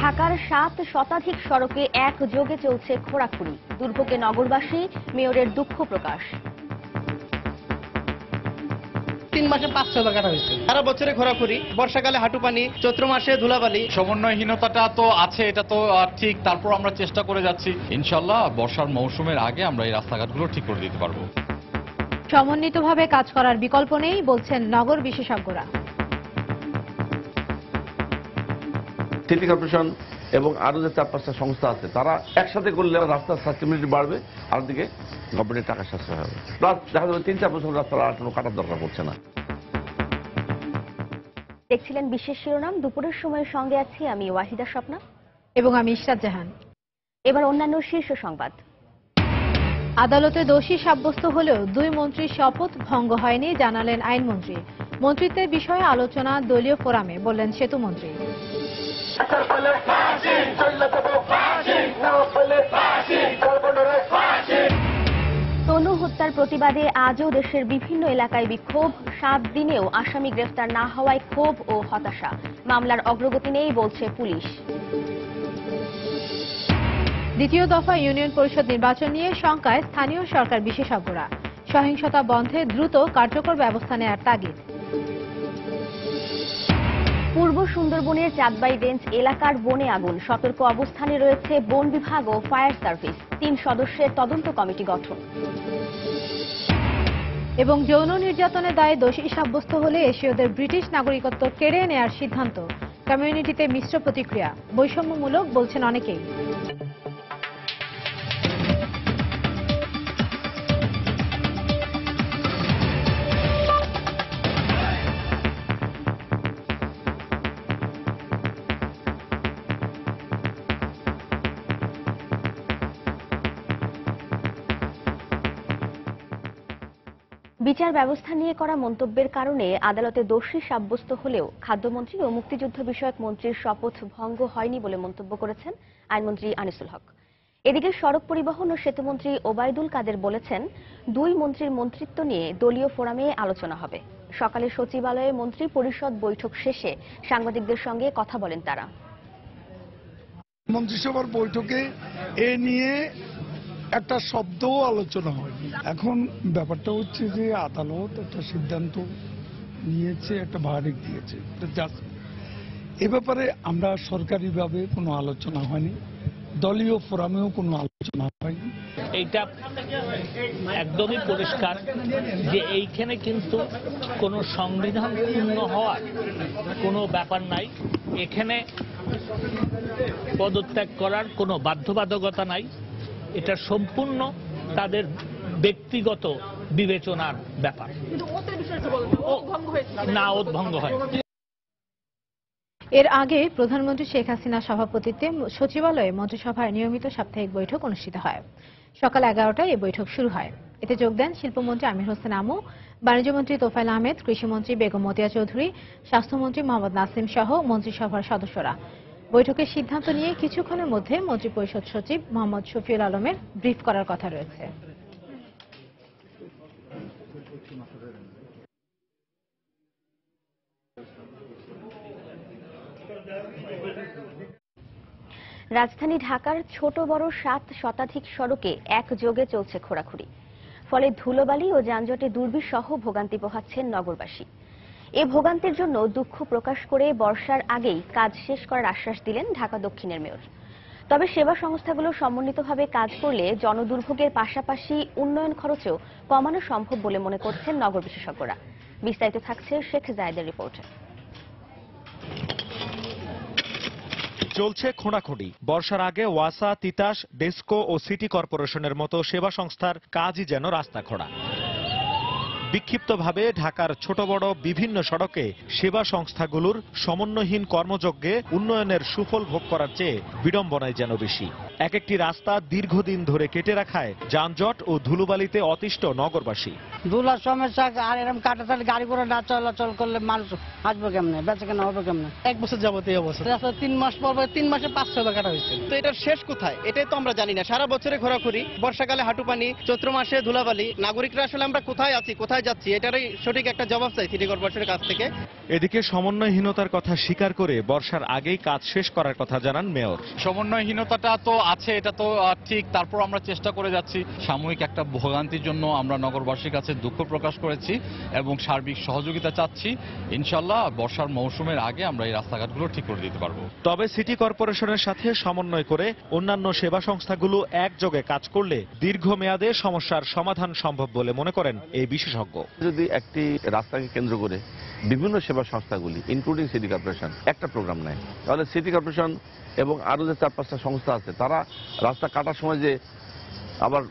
ঢাকার 7 শতাধিক সড়কে একযোগে চলছে খোঁড়াখুঁড়ি। দুর্ভোগে নগরবাসী, মেয়রের দুঃখ প্রকাশ। 3 মাসে 500 টাকা হয়েছে। সারা বছরে খোঁড়াখুঁড়ি, বর্ষাকালে হাঁটু পানি, চৈত্র মাসে ধুলাবালি। সমন্বয়হীনতাটা তো আছে, এটা তো ঠিক। তারপর আমরা চেষ্টা করে যাচ্ছি, ইনশাল্লাহ বর্ষার মৌসুমের আগে আমরা এই রাস্তাঘাটগুলো ঠিক করে দিতে পারবো। সমন্বিতভাবে কাজ করার বিকল্প নেই বলছেন নগর বিশেষজ্ঞরা। সিটি কর্পোরেশন এবং আরো যে 4-5টা সংস্থা আছে, তারা একসাথে করলে রাস্তার সাস্টেনেবিলিটি বাড়বে, আর দিকে গভর্নমেন্টের টাকা সাশ্রয় হবে। প্লাস দেখা যাবে 3-4 বছর রাস্তা আর কোনো কাটার দরকার পড়ছে না। দেখছিলেন বিশেষ শিরোনাম। দুপুরের সময়ের সঙ্গে আছি আমি ওয়াহিদা স্বপ্না এবং আমি ইশরাত জাহান। এবার অন্যান্য শীর্ষ সংবাদ। আদালতে দোষী সাব্যস্ত হলেও 2 মন্ত্রীর শপথ ভঙ্গ হয়নি জানালেন আইনমন্ত্রী। মন্ত্রিত্বের বিষয়ে আলোচনা দলীয় ফোরামে, বললেন সেতুমন্ত্রী। তনু হত্যার প্রতিবাদে আজও দেশের বিভিন্ন এলাকায় বিক্ষোভ। 7 দিনেও আসামি গ্রেফতার না হওয়ায় ক্ষোভ ও হতাশা। মামলার অগ্রগতি নেই বলছে পুলিশ। দ্বিতীয় দফা ইউনিয়ন পরিষদ নির্বাচন নিয়ে শঙ্কায় স্থানীয় সরকার বিশেষজ্ঞরা। সহিংসতা বন্ধে দ্রুত কার্যকর ব্যবস্থা নেওয়ার তাগিদ। পূর্ব সুন্দরবনের চাঁদবাই রেঞ্জ এলাকার বনে আগুন। সতর্ক অবস্থানে রয়েছে বন বিভাগ ও ফায়ার সার্ভিস। 3 সদস্যের তদন্ত কমিটি গঠন। এবং যৌন নির্যাতনের দায়ে দোষী সাব্যস্ত হলে এশীয়দের ব্রিটিশ নাগরিকত্ব কেড়ে নেওয়ার সিদ্ধান্ত। কমিউনিটিতে মিশ্র প্রতিক্রিয়া। বৈষম্যমূলক বলছেন অনেকেই। বিচার ব্যবস্থা নিয়ে করা মন্তব্যের কারণে আদালতে দোষী সাব্যস্ত হলেও খাদ্যমন্ত্রী ও মুক্তিযুদ্ধ বিষয়ক মন্ত্রীর শপথ ভঙ্গ হয়নি বলে মন্তব্য করেছেন আইনমন্ত্রী আনিসুল হক। এদিকে সড়ক পরিবহন ও সেতুমন্ত্রী ওবায়দুল কাদের বলেছেন, 2 মন্ত্রীর মন্ত্রিত্ব নিয়ে দলীয় ফোরামে আলোচনা হবে। সকালে সচিবালয়ে মন্ত্রী পরিষদ বৈঠক শেষে সাংবাদিকদের সঙ্গে কথা বলেন তারা। মন্ত্রিসভার বৈঠকে এ নিয়ে একটা শব্দও আলোচনা হয়নি। এখন ব্যাপারটা হচ্ছে যে আদালত একটা সিদ্ধান্ত নিয়েছে, একটা ভার্ডিক্ট দিয়েছে। এ ব্যাপারে আমরা সরকারিভাবে কোনো আলোচনা হয়নি, দলীয় ফোরামেও কোনো আলোচনা হয়নি। এইটা একদমই পরিষ্কার যে এইখানে কিন্তু কোনো সংবিধান পূর্ণ হওয়ার কোনো ব্যাপার নাই। এখানে পদত্যাগ করার কোনো বাধ্যবাধকতা নাই। এটা সম্পূর্ণ তাদের ব্যক্তিগত বিবেচনার ব্যাপার। না, ওত ভঙ্গ হয়। এর আগে প্রধানমন্ত্রী শেখ হাসিনার সভাপতিত্বে সচিবালয়ে মন্ত্রিসভার নিয়মিত সাপ্তাহিক বৈঠক অনুষ্ঠিত হয়। সকাল 11টায় এই বৈঠক শুরু হয়। এতে যোগ দেন শিল্পমন্ত্রী আমির হোসেন আমু, বাণিজ্যমন্ত্রী তোফায়েল আহমেদ, কৃষিমন্ত্রী বেগম মতিয়া চৌধুরী, স্বাস্থ্যমন্ত্রী মোহাম্মদ নাসিম সহ মন্ত্রিসভার সদস্যরা। বৈঠকের সিদ্ধান্ত নিয়ে কিছুক্ষণের মধ্যে মন্ত্রিপরিষদ সচিব মোহাম্মদ শফিউল আলমের ব্রিফ করার কথা রয়েছে। রাজধানী ঢাকার ছোট বড় 7 শতাধিক সড়কে একযোগে চলছে খোঁড়াখুঁড়ি। ফলে ধুলোবালি ও যানজটে দুর্বিষহ ভোগান্তি পোহাচ্ছেন নগরবাসী। এ ভোগান্তির জন্য দুঃখ প্রকাশ করে বর্ষার আগেই কাজ শেষ করার আশ্বাস দিলেন ঢাকা দক্ষিণের মেয়র। তবে সেবা সংস্থাগুলো সমন্বিতভাবে কাজ করলে জনদুর্ভোগের পাশাপাশি উন্নয়ন খরচও কমানো সম্ভব বলে মনে করছেন নগর বিশেষজ্ঞরা। বিস্তারিত থাকছে শেখ জায়েদের রিপোর্টে। চলছে খোঁড়াখুঁড়ি। বর্ষার আগে ওয়াসা, তিতাস, ডেসকো ও সিটি কর্পোরেশনের মতো সেবা সংস্থার কাজই যেন রাস্তা খোঁড়া। বিক্ষিপ্তভাবে ঢাকার ছোট বড় বিভিন্ন সড়কে সেবা সংস্থাগুলোর সমন্বয়হীন কর্মযজ্ঞে উন্নয়নের সুফল ভোগ করার চেয়ে বিড়ম্বনায় যেন বেশি। এক একটি রাস্তা দীর্ঘদিন ধরে কেটে রাখায় যানজট ও ধুলোবালিতে অতিষ্ঠ নগরবাসী। ধুলার সমস্যা, আর এরকম কাটাতালি গাড়ি ঘোড়া না চলাচল করলে মানুষ আসবে কেমনে, বেঁচে কেনা হবে কেমনে? 1 বছর যাবত এই অবস্থা। রাস্তা 3 মাস পর 3 মাসে 500 কাটা হয়েছে। তো এটার শেষ কোথায়, এটাই তো আমরা জানি না। সারা বছরে ঘোরাঘুরি, বর্ষাকালে হাঁটু পানি, চৈত্র মাসে ধুলাবালি। নাগরিকরা আসলে আমরা কোথায় আছি, কোথায় যাচ্ছি, এটারই সঠিক একটা জবাব চাই সিটি কর্পোরেশনের কাছ থেকে। এদিকে সমন্বয়হীনতার কথা স্বীকার করে বর্ষার আগেই কাজ শেষ করার কথা জানান মেয়র। সমন্বয়হীনতাটা তো আছে, এটা তো ঠিক, তারপর আমরা চেষ্টা করে যাচ্ছি। সাময়িক একটা ভোগান্তির জন্য আমরা নগরবাসীর কাছে দুঃখ প্রকাশ করেছি এবং সার্বিক সহযোগিতা চাচ্ছি। ইনশাল্লাহ বর্ষার মৌসুমের আগে আমরা এই রাস্তাঘাটগুলো ঠিক করে দিতে পারবো। তবে সিটি কর্পোরেশনের সাথে সমন্বয় করে অন্যান্য সেবা সংস্থাগুলো একযোগে কাজ করলে দীর্ঘমেয়াদে সমস্যার সমাধান সম্ভব বলে মনে করেন এই বিশেষজ্ঞ। যদি একটি রাস্তাকে কেন্দ্র করে বিভিন্ন সেবা সংস্থাগুলি ইনক্লুডিং সিটি কর্পোরেশন একটা প্রোগ্রাম নেয়, তাহলে সিটি কর্পোরেশন এবং আরো যে 4-5টা সংস্থা আছে তারা রাস্তা কাটার সময় যে আবার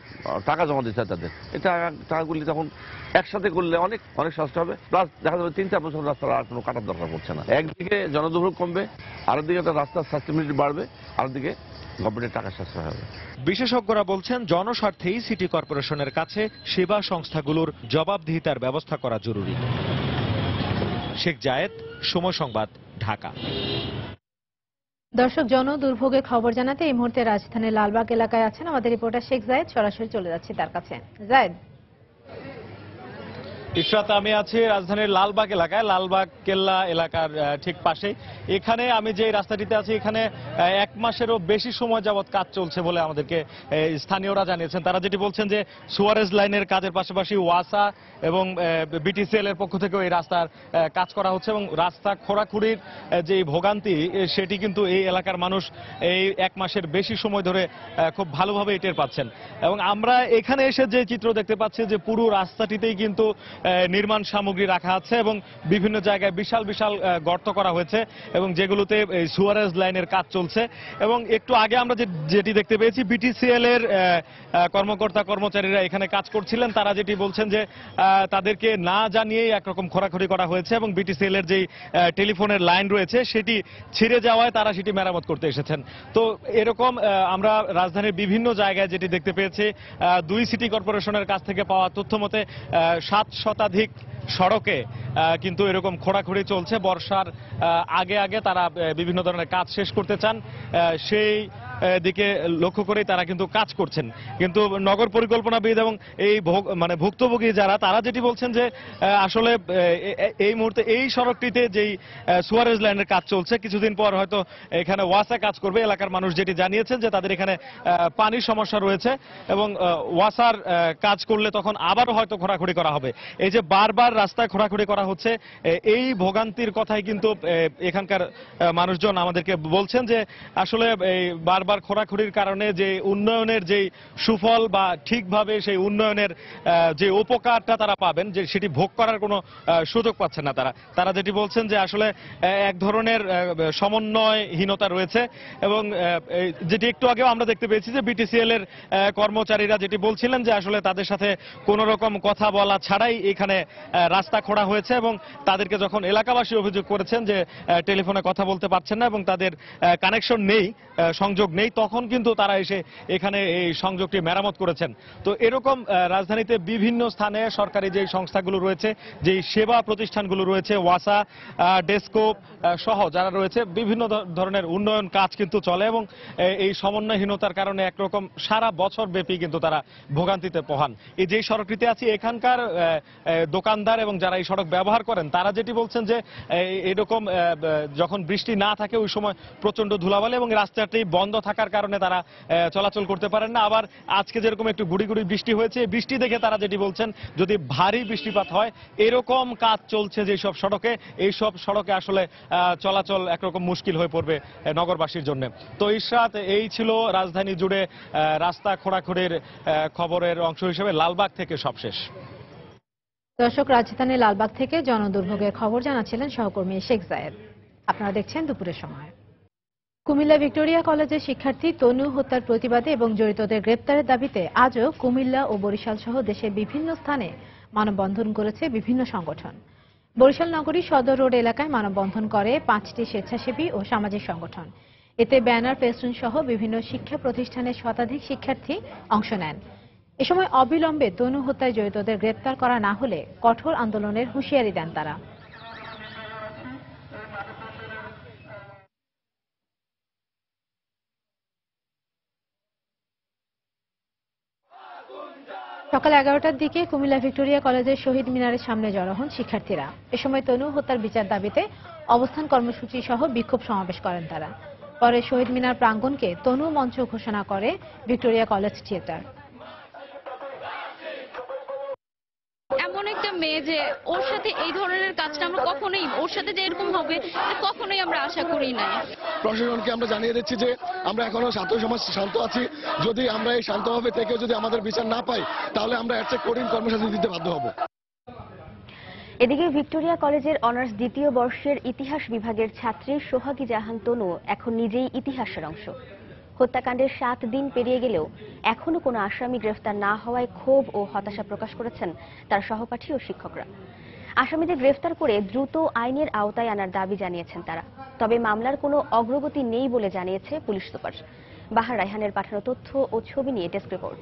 টাকা জমা দিচ্ছে তাদের, এটা টাকাগুলি তখন একসাথে করলে অনেক অনেক সস্তা হবে। প্লাস দেখা যাবে 3-4 বছর রাস্তার আর কোনো কাটার দরকার পড়ছে না। একদিকে জনদুর্ভোগ কমবে, আরেকদিকে একটা রাস্তার সাস্টেনেবিলিটি বাড়বে, আরেকদিকে গভর্নমেন্টের টাকা সাশ্রয় হবে। বিশেষজ্ঞরা বলছেন জনস্বার্থেই সিটি কর্পোরেশনের কাছে সেবা সংস্থাগুলোর জবাবদিহিতার ব্যবস্থা করা জরুরি। শেখ জায়েদ, সময় সংবাদ, ঢাকা। দর্শক, দুর্ভোগের খবর জানাতে এই মুহূর্তে রাজধানীর লালবাগ এলাকায় আছেন আমাদের রিপোর্টার শেখ জায়েদ। সরাসরি চলে যাচ্ছি তার কাছে। জায়েদ। ইশরাত, আমি আছি রাজধানীর লালবাগ এলাকায়, লালবাগ কেল্লা এলাকার ঠিক পাশে। এখানে আমি যে রাস্তাটিতে আছি, এখানে 1 মাসেরও বেশি সময় যাবৎ কাজ চলছে বলে আমাদেরকে স্থানীয়রা জানিয়েছেন। তারা যেটি বলছেন যে সুয়ারেজ লাইনের কাজের পাশাপাশি ওয়াসা এবং বিটিসিএল এর পক্ষ থেকেও এই রাস্তার কাজ করা হচ্ছে এবং রাস্তা খোঁড়াখুড়ির যে ভোগান্তি সেটি কিন্তু এই এলাকার মানুষ এই 1 মাসের বেশি সময় ধরে খুব ভালোভাবে টের পাচ্ছেন। এবং আমরা এখানে এসে যে চিত্র দেখতে পাচ্ছি যে পুরো রাস্তাটিতেই কিন্তু নির্মাণ সামগ্রী রাখা আছে এবং বিভিন্ন জায়গায় বিশাল বিশাল গর্ত করা হয়েছে এবং যেগুলোতে সুয়ারেজ লাইনের কাজ চলছে। এবং একটু আগে আমরা যেটি দেখতে পেয়েছি বিটিসিএল এর কর্মকর্তা কর্মচারীরা এখানে কাজ করছিলেন। তারা যেটি বলছেন যে তাদেরকে না জানিয়েই একরকম খোঁড়াখুড়ি করা হয়েছে এবং বিটিসিএল এর যেই টেলিফোনের লাইন রয়েছে সেটি ছিঁড়ে যাওয়ায় তারা সেটি মেরামত করতে এসেছেন। তো এরকম আমরা রাজধানীর বিভিন্ন জায়গায় যেটি দেখতে পেয়েছি, 2 সিটি কর্পোরেশনের কাছ থেকে পাওয়া তথ্য মতে 7 শতাধিক সড়কে কিন্তু এরকম খোঁড়াখুড়ি চলছে। বর্ষার আগে আগে তারা বিভিন্ন ধরনের কাজ শেষ করতে চান, সেই দিকে লক্ষ্য করেই তারা কিন্তু কাজ করছেন। কিন্তু নগর পরিকল্পনাবিদ এবং এই ভুক্তভোগী যারা, তারা যেটি বলছেন যে আসলে এই মুহূর্তে এই সড়কটিতে যেই সুয়ারেজ লাইনের কাজ চলছে, কিছুদিন পর হয়তো এখানে ওয়াসা কাজ করবে। এলাকার মানুষ যেটি জানিয়েছেন যে তাদের এখানে পানির সমস্যা রয়েছে এবং ওয়াসার কাজ করলে তখন আবারও হয়তো খোঁড়াখুড়ি করা হবে। এই যে বারবার রাস্তায় খোঁড়াখুড়ি করা হচ্ছে, এই ভোগান্তির কথাই কিন্তু এখানকার মানুষজন আমাদেরকে বলছেন যে আসলে এই বারবার খোঁড়াখুড়ির কারণে যে উন্নয়নের যে সুফল বা ঠিকভাবে সেই উন্নয়নের যে উপকারটা তারা পাবেন, যে সেটি ভোগ করার কোনো সুযোগ পাচ্ছেন না। তারা যেটি বলছেন যে আসলে এক ধরনের সমন্বয়হীনতা রয়েছে এবং যেটি একটু আগেও আমরা দেখতে পেয়েছি যে বিটিসিএল এর কর্মচারীরা যেটি বলছিলেন যে আসলে তাদের সাথে কোনো রকম কথা বলা ছাড়াই এখানে রাস্তা খোঁড়া হয়েছে এবং তাদেরকে যখন এলাকাবাসী অভিযোগ করেছেন যে টেলিফোনে কথা বলতে পারছেন না এবং তাদের কানেকশন নেই, সংযোগ নেই, তখন কিন্তু তারা এসে এখানে এই সংযোগটি মেরামত করেছেন। তো এরকম রাজধানীতে বিভিন্ন স্থানে সরকারি যে সংস্থাগুলো রয়েছে, যে সেবা প্রতিষ্ঠানগুলো রয়েছে, ওয়াসা, ডেস্কো সহ যারা রয়েছে, বিভিন্ন ধরনের উন্নয়ন কাজ কিন্তু চলে এবং এই সমন্বয়হীনতার কারণে একরকম সারা বছর ব্যাপী কিন্তু তারা ভোগান্তিতে পোহান। এই যে সড়কটিতে আছে, এখানকার দোকানদার এবং যারা এই সড়ক ব্যবহার করেন তারা যেটি বলছেন যে এরকম যখন বৃষ্টি না থাকে ওই সময় প্রচন্ড ধুলাবালি এবং রাস্তাটি বন্ধ থাকার কারণে তারা চলাচল করতে পারেন না। আবার আজকে যেরকম একটু গুড়ি গুড়ি বৃষ্টি হয়েছে, বৃষ্টি দেখে তারা যেটি বলছেন যদি ভারী বৃষ্টিপাত হয়, এরকম কাজ চলছে যেসব সড়কে, এইসব সড়কে আসলে চলাচল একরকম মুশকিল হয়ে পড়বে নগরবাসীর জন্য। তো ইশরাত, এই ছিল রাজধানী জুড়ে রাস্তা খোঁড়াখুড়ির খবরের অংশ হিসেবে লালবাগ থেকে সবশেষ। দর্শক, রাজধানীর লালবাগ থেকে জনদুর্ভোগের খবর জানাচ্ছিলেন সহকর্মী শেখ জায়েদ। আপনারা দেখছেন দুপুরের সময়। কুমিল্লা ভিক্টোরিয়া কলেজের শিক্ষার্থী তনু হত্যার প্রতিবাদে এবং জড়িতদের গ্রেপ্তারের দাবিতে আজও কুমিল্লা ও বরিশাল সহ দেশের বিভিন্ন স্থানে মানববন্ধন করেছে বিভিন্ন সংগঠন। বরিশাল নগরী সদর রোড এলাকায় মানববন্ধন করে 5টি স্বেচ্ছাসেবী ও সামাজিক সংগঠন। এতে ব্যানার, ফেস্টুন সহ বিভিন্ন শিক্ষা প্রতিষ্ঠানের শতাধিক শিক্ষার্থী অংশ নেন। এ সময় অবিলম্বে তনু হত্যায় জড়িতদের গ্রেপ্তার করা না হলে কঠোর আন্দোলনের হুঁশিয়ারি দেন তারা। সকাল 11টার দিকে কুমিল্লা ভিক্টোরিয়া কলেজের শহীদ মিনারের সামনে জড়ো হন শিক্ষার্থীরা। এ সময় তনু হত্যার বিচার দাবিতে অবস্থান কর্মসূচি সহ বিক্ষোভ সমাবেশ করেন তারা। পরে শহীদ মিনার প্রাঙ্গণকে তনু মঞ্চ ঘোষণা করে ভিক্টোরিয়া কলেজ থিয়েটার। এমন একটা মেয়ে যে ওর সাথে এই ধরনের কাজটা আমরা কখনোই, ওর সাথে যে এরকম হবে কখনোই আমরা আশা করি না। প্রশাসনকে আমরা জানিয়ে দিচ্ছি যে আমরা এখনো ছাত্র সমাজ শান্ত আছি। যদি আমরা এই শান্তভাবে থেকে যদি আমাদের বিচার না পাই তাহলে আমরা এর চেয়ে কঠিন কর্মসূচি দিতে বাধ্য হব। এদিকে ভিক্টোরিয়া কলেজের অনার্স দ্বিতীয় বর্ষের ইতিহাস বিভাগের ছাত্রী সোহাগী জাহান তনু এখন নিজেই ইতিহাসের অংশ। হত্যাকাণ্ডের 7 দিন পেরিয়ে গেলেও এখনো কোনো আসামি গ্রেফতার না হওয়ায় ক্ষোভ ও হতাশা প্রকাশ করেছেন তার সহপাঠী ও শিক্ষকরা। আসামিদের গ্রেফতার করে দ্রুত আইনের আওতায় আনার দাবি জানিয়েছেন তারা। তবে মামলার কোনো অগ্রগতি নেই বলে জানিয়েছে পুলিশ সুপার। বাহার রায়হানের পাঠানো তথ্য ও ছবি নিয়ে ডেস্ক রিপোর্ট।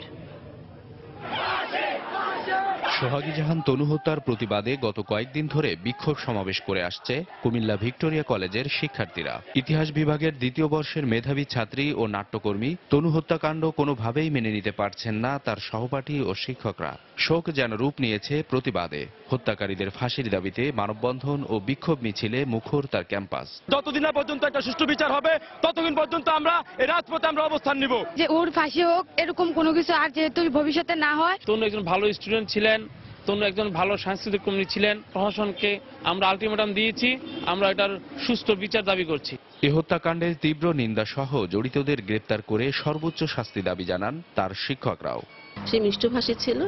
সোহাগী জাহান তনু হত্যার প্রতিবাদে গত কয়েকদিন ধরে বিক্ষোভ সমাবেশ করে আসছে কুমিল্লা ভিক্টোরিয়া কলেজের শিক্ষার্থীরা। ইতিহাস বিভাগের দ্বিতীয় বর্ষের মেধাবী ছাত্রী ও নাট্যকর্মী তনু হত্যাকাণ্ড কোনোভাবেই মেনে নিতে পারছেন না তার সহপাঠী ও শিক্ষকরা। শোক যেন রূপ নিয়েছে প্রতিবাদে। হত্যাকারীদের ফাঁসির দাবিতে মানববন্ধন ও বিক্ষোভ মিছিলে মুখর তার ক্যাম্পাস। যতদিন না পর্যন্ত একটা সুষ্ঠু বিচার হবে ততদিন পর্যন্ত আমরা এই রাজপথে আমরা অবস্থান নিব। যে ওর ফাঁসি হোক, এরকম কোনো কিছু আর যেহেতু ভবিষ্যতে না হয়। তনু একজন ভালো স্টুডেন্ট ছিলেন, তনু একজন ভালো সাংস্কৃতিক কর্মী ছিলেন। প্রশাসনকে আমরা আলটিমেটাম দিয়েছি, আমরা এটার সুষ্ঠু বিচার দাবি করছি। এ হত্যাকাণ্ডের তীব্র নিন্দা সহ জড়িতদের গ্রেপ্তার করে সর্বোচ্চ শাস্তি দাবি জানান তার শিক্ষকরাও। সে মিষ্টভাষী ছিল,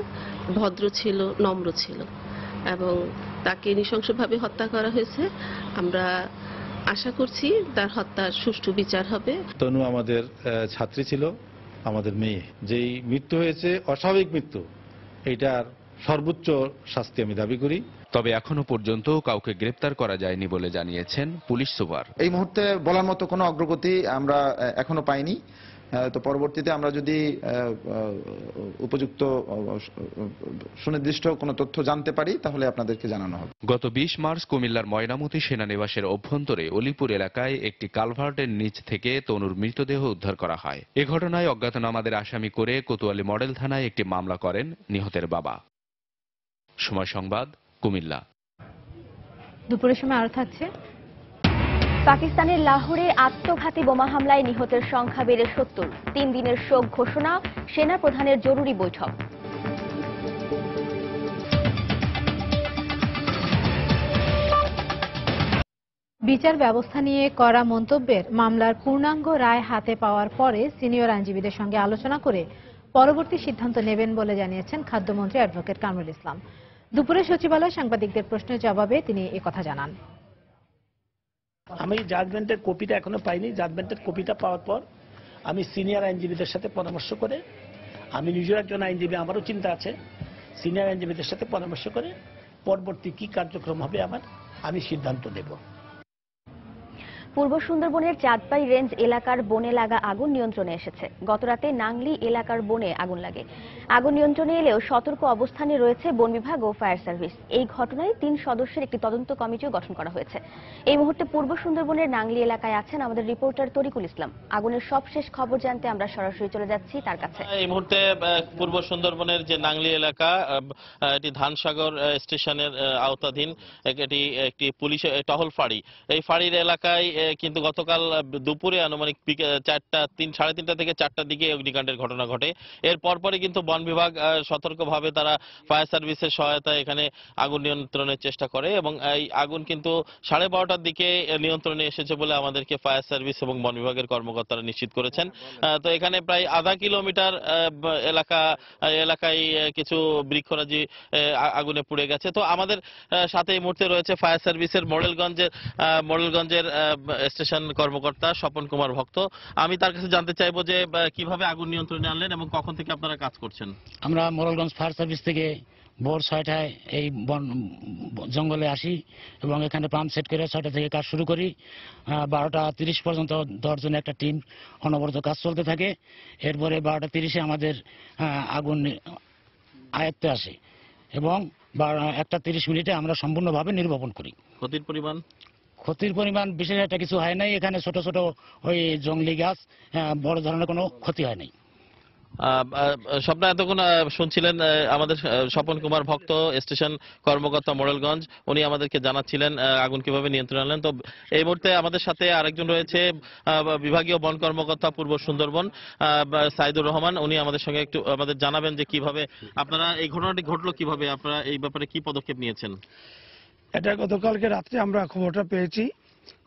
ভদ্র ছিল, নম্র ছিল এবং তাকে নৃশংসভাবে হত্যা করা হয়েছে। আমরা আশা করছি তার হত্যার সুষ্ঠু বিচার হবে। তনু আমাদের ছাত্রী ছিল, আমাদের মেয়ে। যেই মৃত্যু হয়েছে অস্বাভাবিক মৃত্যু, এইটার সর্বোচ্চ শাস্তি আমি দাবি করি। তবে এখনো পর্যন্ত কাউকে গ্রেপ্তার করা যায়নি বলে জানিয়েছেন পুলিশ সুপার। এই মুহূর্তে বলার মতো কোনো অগ্রগতি আমরা এখনো পাইনি। তো পরবর্তীতে আমরা যদি উপযুক্ত সুনির্দিষ্ট কোনো তথ্য জানতে পারি তাহলে আপনাদেরকে জানানো হবে। গত 20 মার্চ কুমিল্লার ময়নামতি সেনানিবাসের অভ্যন্তরে অলিপুর এলাকায় একটি কালভার্টের নিচ থেকে তনুর মৃতদেহ উদ্ধার করা হয়। এ ঘটনায় অজ্ঞাতনামাদের আসামি করে কোতোয়ালি মডেল থানায় একটি মামলা করেন নিহতের বাবা। সময় সংবাদ, কুমিল্লা। দুপুরের সময় আরো থাকছে। পাকিস্তানের লাহোরে আত্মঘাতী বোমা হামলায় নিহতের সংখ্যা বেড়ে 70। 3 দিনের শোক ঘোষণা, সেনা প্রধানের জরুরি বৈঠক। বিচার ব্যবস্থা নিয়ে করা মন্তব্যের মামলার পূর্ণাঙ্গ রায় হাতে পাওয়ার পরে সিনিয়র আইনজীবীদের সঙ্গে আলোচনা করে পরবর্তী সিদ্ধান্ত নেবেন বলে জানিয়েছেন খাদ্যমন্ত্রী অ্যাডভোকেট কামরুল ইসলাম। দুপুরে সচিবালয়ে সাংবাদিকদের প্রশ্নের জবাবে তিনি একথা জানান। আমি জাজমেন্টের কপিটা এখনো পাইনি। জাজমেন্টের কপিটা পাওয়ার পর আমি সিনিয়র আইনজীবীদের সাথে পরামর্শ করে, আমি নিজেও একজন আইনজীবী, আমারও চিন্তা আছে, সিনিয়র আইনজীবীদের সাথে পরামর্শ করে পরবর্তী কি কার্যক্রম হবে আমি সিদ্ধান্ত নেব। পূর্ব সুন্দরবনের চাঁদপাই রেঞ্জ এলাকার বনে লাগা আগুন নিয়ন্ত্রণে এসেছে। গতরাতে নাংলি এলাকার বনে আগুন লাগে। আগুন নিয়ন্ত্রণে এলেও সতর্ক অবস্থানে রয়েছে বন বিভাগ ও ফায়ার সার্ভিস। এই ঘটনায় 3 সদস্যের একটি তদন্ত কমিটিও গঠন করা হয়েছে। এই মুহূর্তে পূর্ব সুন্দরবনের নাংলি এলাকায় আছেন আমাদের রিপোর্টার তরিকুল ইসলাম। আগুনের সবশেষ খবর জানতে আমরা সরাসরি চলে যাচ্ছি তার কাছে। এই মুহূর্তে পূর্ব সুন্দরবনের যে নাংলি এলাকা, এটি ধানসাগর স্টেশনের আওতাধীন একটি পুলিশ টহল ফাঁড়ি। এই ফাঁড়ির এলাকায় কিন্তু গতকাল দুপুরে আনুমানিক 3:30 থেকে 4টার দিকে অগ্নিকাণ্ডের ঘটনা ঘটে। এর পরপরই কিন্তু বন বিভাগ সতর্কভাবে তারা ফায়ার সার্ভিসের সহায়তায় এখানে আগুন নিয়ন্ত্রণের চেষ্টা করে এবং এই আগুন কিন্তু 12:30টার দিকে নিয়ন্ত্রণে এসেছে বলে আমাদেরকে ফায়ার সার্ভিস এবং বন বিভাগের কর্মকর্তারা নিশ্চিত করেছেন। তো এখানে প্রায় আধা কিলোমিটার এলাকায় কিছু বৃক্ষরাজি আগুনে পুড়ে গেছে। তো আমাদের সাথে এই মুহূর্তে রয়েছে ফায়ার সার্ভিসের মোড়েলগঞ্জের স্টেশন কর্মকর্তা স্বপন কুমার ভক্ত। আমি তার কাছে জানতে চাইবো যে কিভাবে আগুন নিয়ন্ত্রণে আনলেন এবং কখন থেকে আপনারা কাজ করছেন। আমরা মোড়েলগঞ্জ ফায়ার সার্ভিস থেকে ভোর 6টায় এই বন জঙ্গলে আসি এবং এখানে পাম্প সেট করে 6টা থেকে কাজ শুরু করি। 12টা 30 পর্যন্ত 10 জনের একটা টিম অনবরত কাজ চলতে থাকে। এরপরে 12টা 30-এ আমাদের আগুন আয়ত্তে আসে এবং 1টা 30 মিনিটে আমরা সম্পূর্ণভাবে নির্বাপন করি। ক্ষতির পরিমাণ বিশেষ একটা কিছু হয় নাই। এখানে ছোট ছোট ওই জঙ্গলি গাছ, বড় ধরনের কোনো ক্ষতি হয় নাই। স্বপ্না, এতক্ষণ শুনছিলেন আমাদের স্বপন কুমার ভক্ত, স্টেশন কর্মকর্তা মোড়েলগঞ্জ, উনি আমাদেরকে জানাচ্ছিলেন আগুন কিভাবে নিয়ন্ত্রণে আনলেন। তো এই মুহূর্তে আমাদের সাথে আরেকজন রয়েছে বিভাগীয় বন কর্মকর্তা পূর্ব সুন্দরবন সাইদুর রহমান, উনি আমাদের সঙ্গে একটু আমাদের জানাবেন যে কিভাবে আপনারা এই ঘটনাটি ঘটলো, কিভাবে আপনারা এই ব্যাপারে কি পদক্ষেপ নিয়েছেন। এটা গতকালকে রাত্রে আমরা খবরটা পেয়েছি।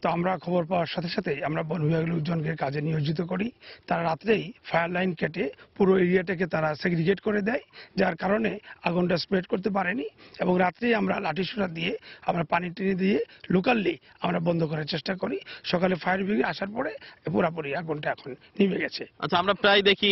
তো আমরা খবর পাওয়ার সাথে সাথে আমরা বন বিভাগের লোকজনকে কাজে নিয়োজিত করি। তারা রাত্রেই ফায়ার লাইন কেটে পুরো এরিয়াটাকে তারা সেগ্রিগেট করে দেয়, যার কারণে আগুনটা স্প্রেড করতে পারেনি। এবং রাত্রেই আমরা লাঠি সোঁটা দিয়ে আমরা পানি টেনে দিয়ে লোকালি আমরা বন্ধ করার চেষ্টা করি। সকালে ফায়ার ব্রিগেড আসার পরে পুরোপুরি আগুনটা এখন নিভে গেছে। আচ্ছা, আমরা প্রায় দেখি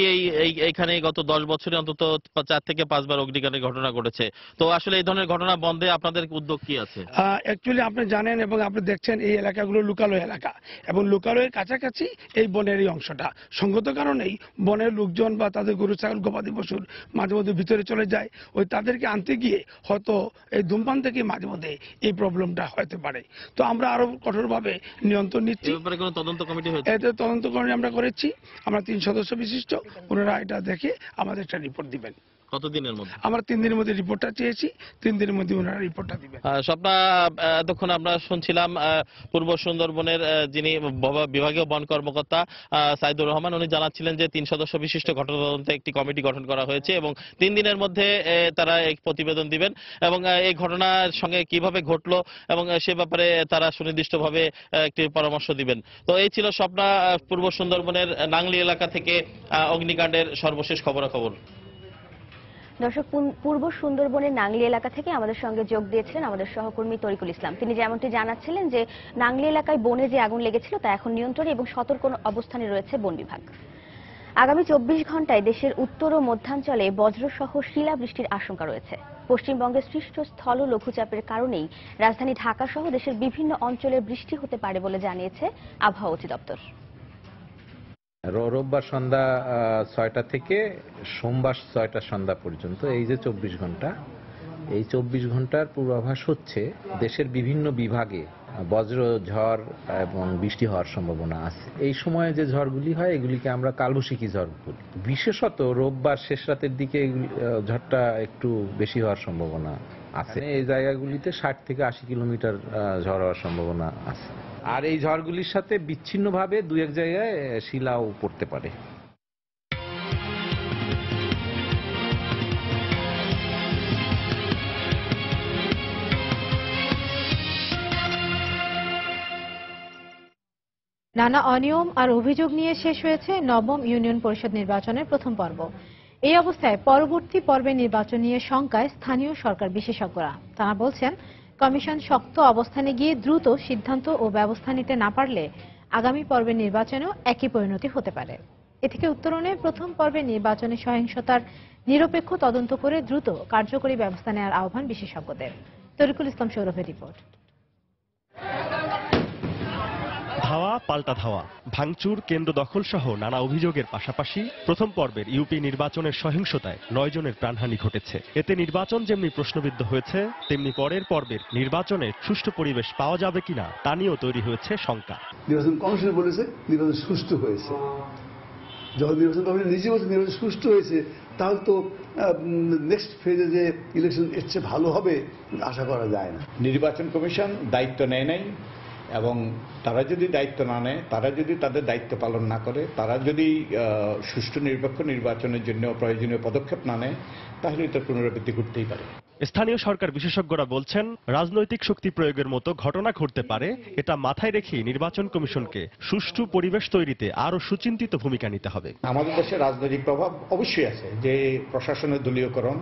এইখানে গত 10 বছরে অন্তত 4 থেকে 5 বার অগ্নিকাণ্ডের ঘটনা ঘটেছে। তো আসলে এই ধরনের ঘটনা বন্ধে আপনাদের উদ্যোগ কি আছে? অ্যাকচুয়ালি আপনি জানেন এবং আপনি দেখছেন এই এলাকাগুলো লোকালয় এলাকা এবং লোকালয়ের কাছাকাছি এই বনের এই অংশটা। সঙ্গত কারণেই বনের লোকজন বা তাদের গরু ছাগল গবাদি পশুর মাঝে মধ্যে ভিতরে চলে যায়। ওই তাদেরকে আনতে গিয়ে হয়তো এই ধূমপান থেকে মাঝে মধ্যে এই প্রবলেমটা হতে পারে। তো আমরা আরো কঠোরভাবে নিয়ন্ত্রণ নিচ্ছি। তদন্ত কমিটি হয়েছে, এতে তদন্ত কমিটি আমরা করেছি। আমরা 3 সদস্য বিশিষ্ট, ওনারা এটা দেখে আমাদের একটা রিপোর্ট দিবেন। কতদিনের মধ্যে? আমরা 3 দিনের মধ্যে রিপোর্টটা চেয়েছি, 3 দিনের মধ্যে ওনারা রিপোর্টটা দিবেন। স্বপ্না, এতক্ষণ আমরা শুনছিলাম পূর্ব সুন্দরবনের যিনি বিভাগীয় বন কর্মকর্তা সাইদুর রহমান, উনি জানাচ্ছিলেন যে 3 সদস্য বিশিষ্ট ঘটনা তদন্তে একটি কমিটি গঠন করা হয়েছে এবং 3 দিনের মধ্যে তারা এক প্রতিবেদন দিবেন এবং এই ঘটনার সঙ্গে কিভাবে ঘটলো এবং সে ব্যাপারে তারা সুনির্দিষ্টভাবে একটি পরামর্শ দিবেন। তো এই ছিল স্বপ্না পূর্ব সুন্দরবনের নাংলি এলাকা থেকে অগ্নিকাণ্ডের সর্বশেষ খবরাখবর। দর্শক, পূর্ব সুন্দরবনের নাংলি এলাকা থেকে আমাদের সঙ্গে যোগ দিয়েছিলেন আমাদের সহকর্মী তরিকুল ইসলাম। তিনি যেমনটি জানাচ্ছিলেন যে নাংলি এলাকায় বনে যে আগুন লেগেছিল তা এখন নিয়ন্ত্রণে এবং সতর্ক অবস্থানে রয়েছে বন বিভাগ। আগামী 24 ঘন্টায় দেশের উত্তর ও মধ্যাঞ্চলে বজ্রসহ শিলাবৃষ্টির আশঙ্কা রয়েছে। পশ্চিমবঙ্গে সৃষ্ট স্থল লঘুচাপের কারণেই রাজধানী ঢাকা সহ দেশের বিভিন্ন অঞ্চলে বৃষ্টি হতে পারে বলে জানিয়েছে আবহাওয়া অধিদপ্তর। রোববার সন্ধ্যা 6টা থেকে সোমবার 6টা সন্ধ্যা পর্যন্ত এই যে 24 ঘন্টা, এই 24 ঘন্টার পূর্বাভাস হচ্ছে দেশের বিভিন্ন বিভাগে বজ্র ঝড় এবং বৃষ্টি হওয়ার সম্ভাবনা আছে। এই সময়ে যে ঝড়গুলি হয় এগুলিকে আমরা কালবৈশাখী ঝড় বলি। বিশেষত রোববার শেষ রাতের দিকে ঝড়টা একটু বেশি হওয়ার সম্ভাবনা আছে। এই জায়গাগুলিতে 60 থেকে 80 কিলোমিটার ঝড় হওয়ার সম্ভাবনা আছে। আর এই ঝড়গুলির সাথে বিচ্ছিন্নভাবে 2-1 জায়গায় শিলাও পড়তে পারে। নানা অনিয়ম আর অভিযোগ নিয়ে শেষ হয়েছে নবম ইউনিয়ন পরিষদ নির্বাচনের প্রথম পর্ব। এই অবস্থায় পরবর্তী পর্বে নির্বাচন নিয়ে শঙ্কায় স্থানীয় সরকার বিশেষজ্ঞরা। তারা বলছেন, কমিশন শক্ত অবস্থানে গিয়ে দ্রুত সিদ্ধান্ত ও ব্যবস্থা নিতে না পারলে আগামী পর্বের নির্বাচনেও একই পরিণতি হতে পারে। এ থেকে উত্তরণে প্রথম পর্বের নির্বাচনে সহিংসতার নিরপেক্ষ তদন্ত করে দ্রুত কার্যকরী ব্যবস্থা নেওয়ার আহ্বান বিশেষজ্ঞদের। তরিকুল ইসলাম সৌরভের রিপোর্ট। ধাওয়া পাল্টা ধাওয়া, ভাঙচুর, কেন্দ্র দখল সহ নানা অভিযোগের পাশাপাশি প্রথম পর্বের ইউপি নির্বাচনের সহিংসতায় 9 জনের প্রাণহানি ঘটেছে। এতে নির্বাচন যেমনি প্রশ্নবিদ্ধ হয়েছে, তেমনি পরের পর্বের নির্বাচনে সুষ্ঠু পরিবেশ পাওয়া যাবে কিনা তা নিয়েও তৈরি হয়েছে শঙ্কা। নির্বাচন কমিশন বলেছে নির্বাচন সুষ্ঠু হয়েছে। যখন নির্বাচন কমিশন নিজে বলছে নির্বাচন সুষ্ঠু হয়েছে, তাহলে তো নেক্সট ফেজে যে ইলেকশন এর চেয়ে ভালো হবে আশা করা যায় না। নির্বাচন কমিশন দায়িত্ব নেয় নাই এবং তারা যদি দায়িত্ব না নেয়, তারা যদি তাদের দায়িত্ব পালন না করে, তারা যদি সুষ্ঠু নিরপেক্ষ নির্বাচনের জন্য প্রয়োজনীয় পদক্ষেপ না নেয়, তাহলে এটার পুনরাবৃত্তি ঘটতেই পারে। স্থানীয় সরকার বিশেষজ্ঞরা বলছেন, রাজনৈতিক শক্তি প্রয়োগের মতো ঘটনা ঘটতে পারে। এটা মাথায় রেখে নির্বাচন কমিশনকে সুষ্ঠু পরিবেশ তৈরিতে আরো সুচিন্তিত ভূমিকা নিতে হবে। আমাদের দেশে রাজনৈতিক প্রভাব অবশ্যই আছে, যে প্রশাসনের দলীয়করণ,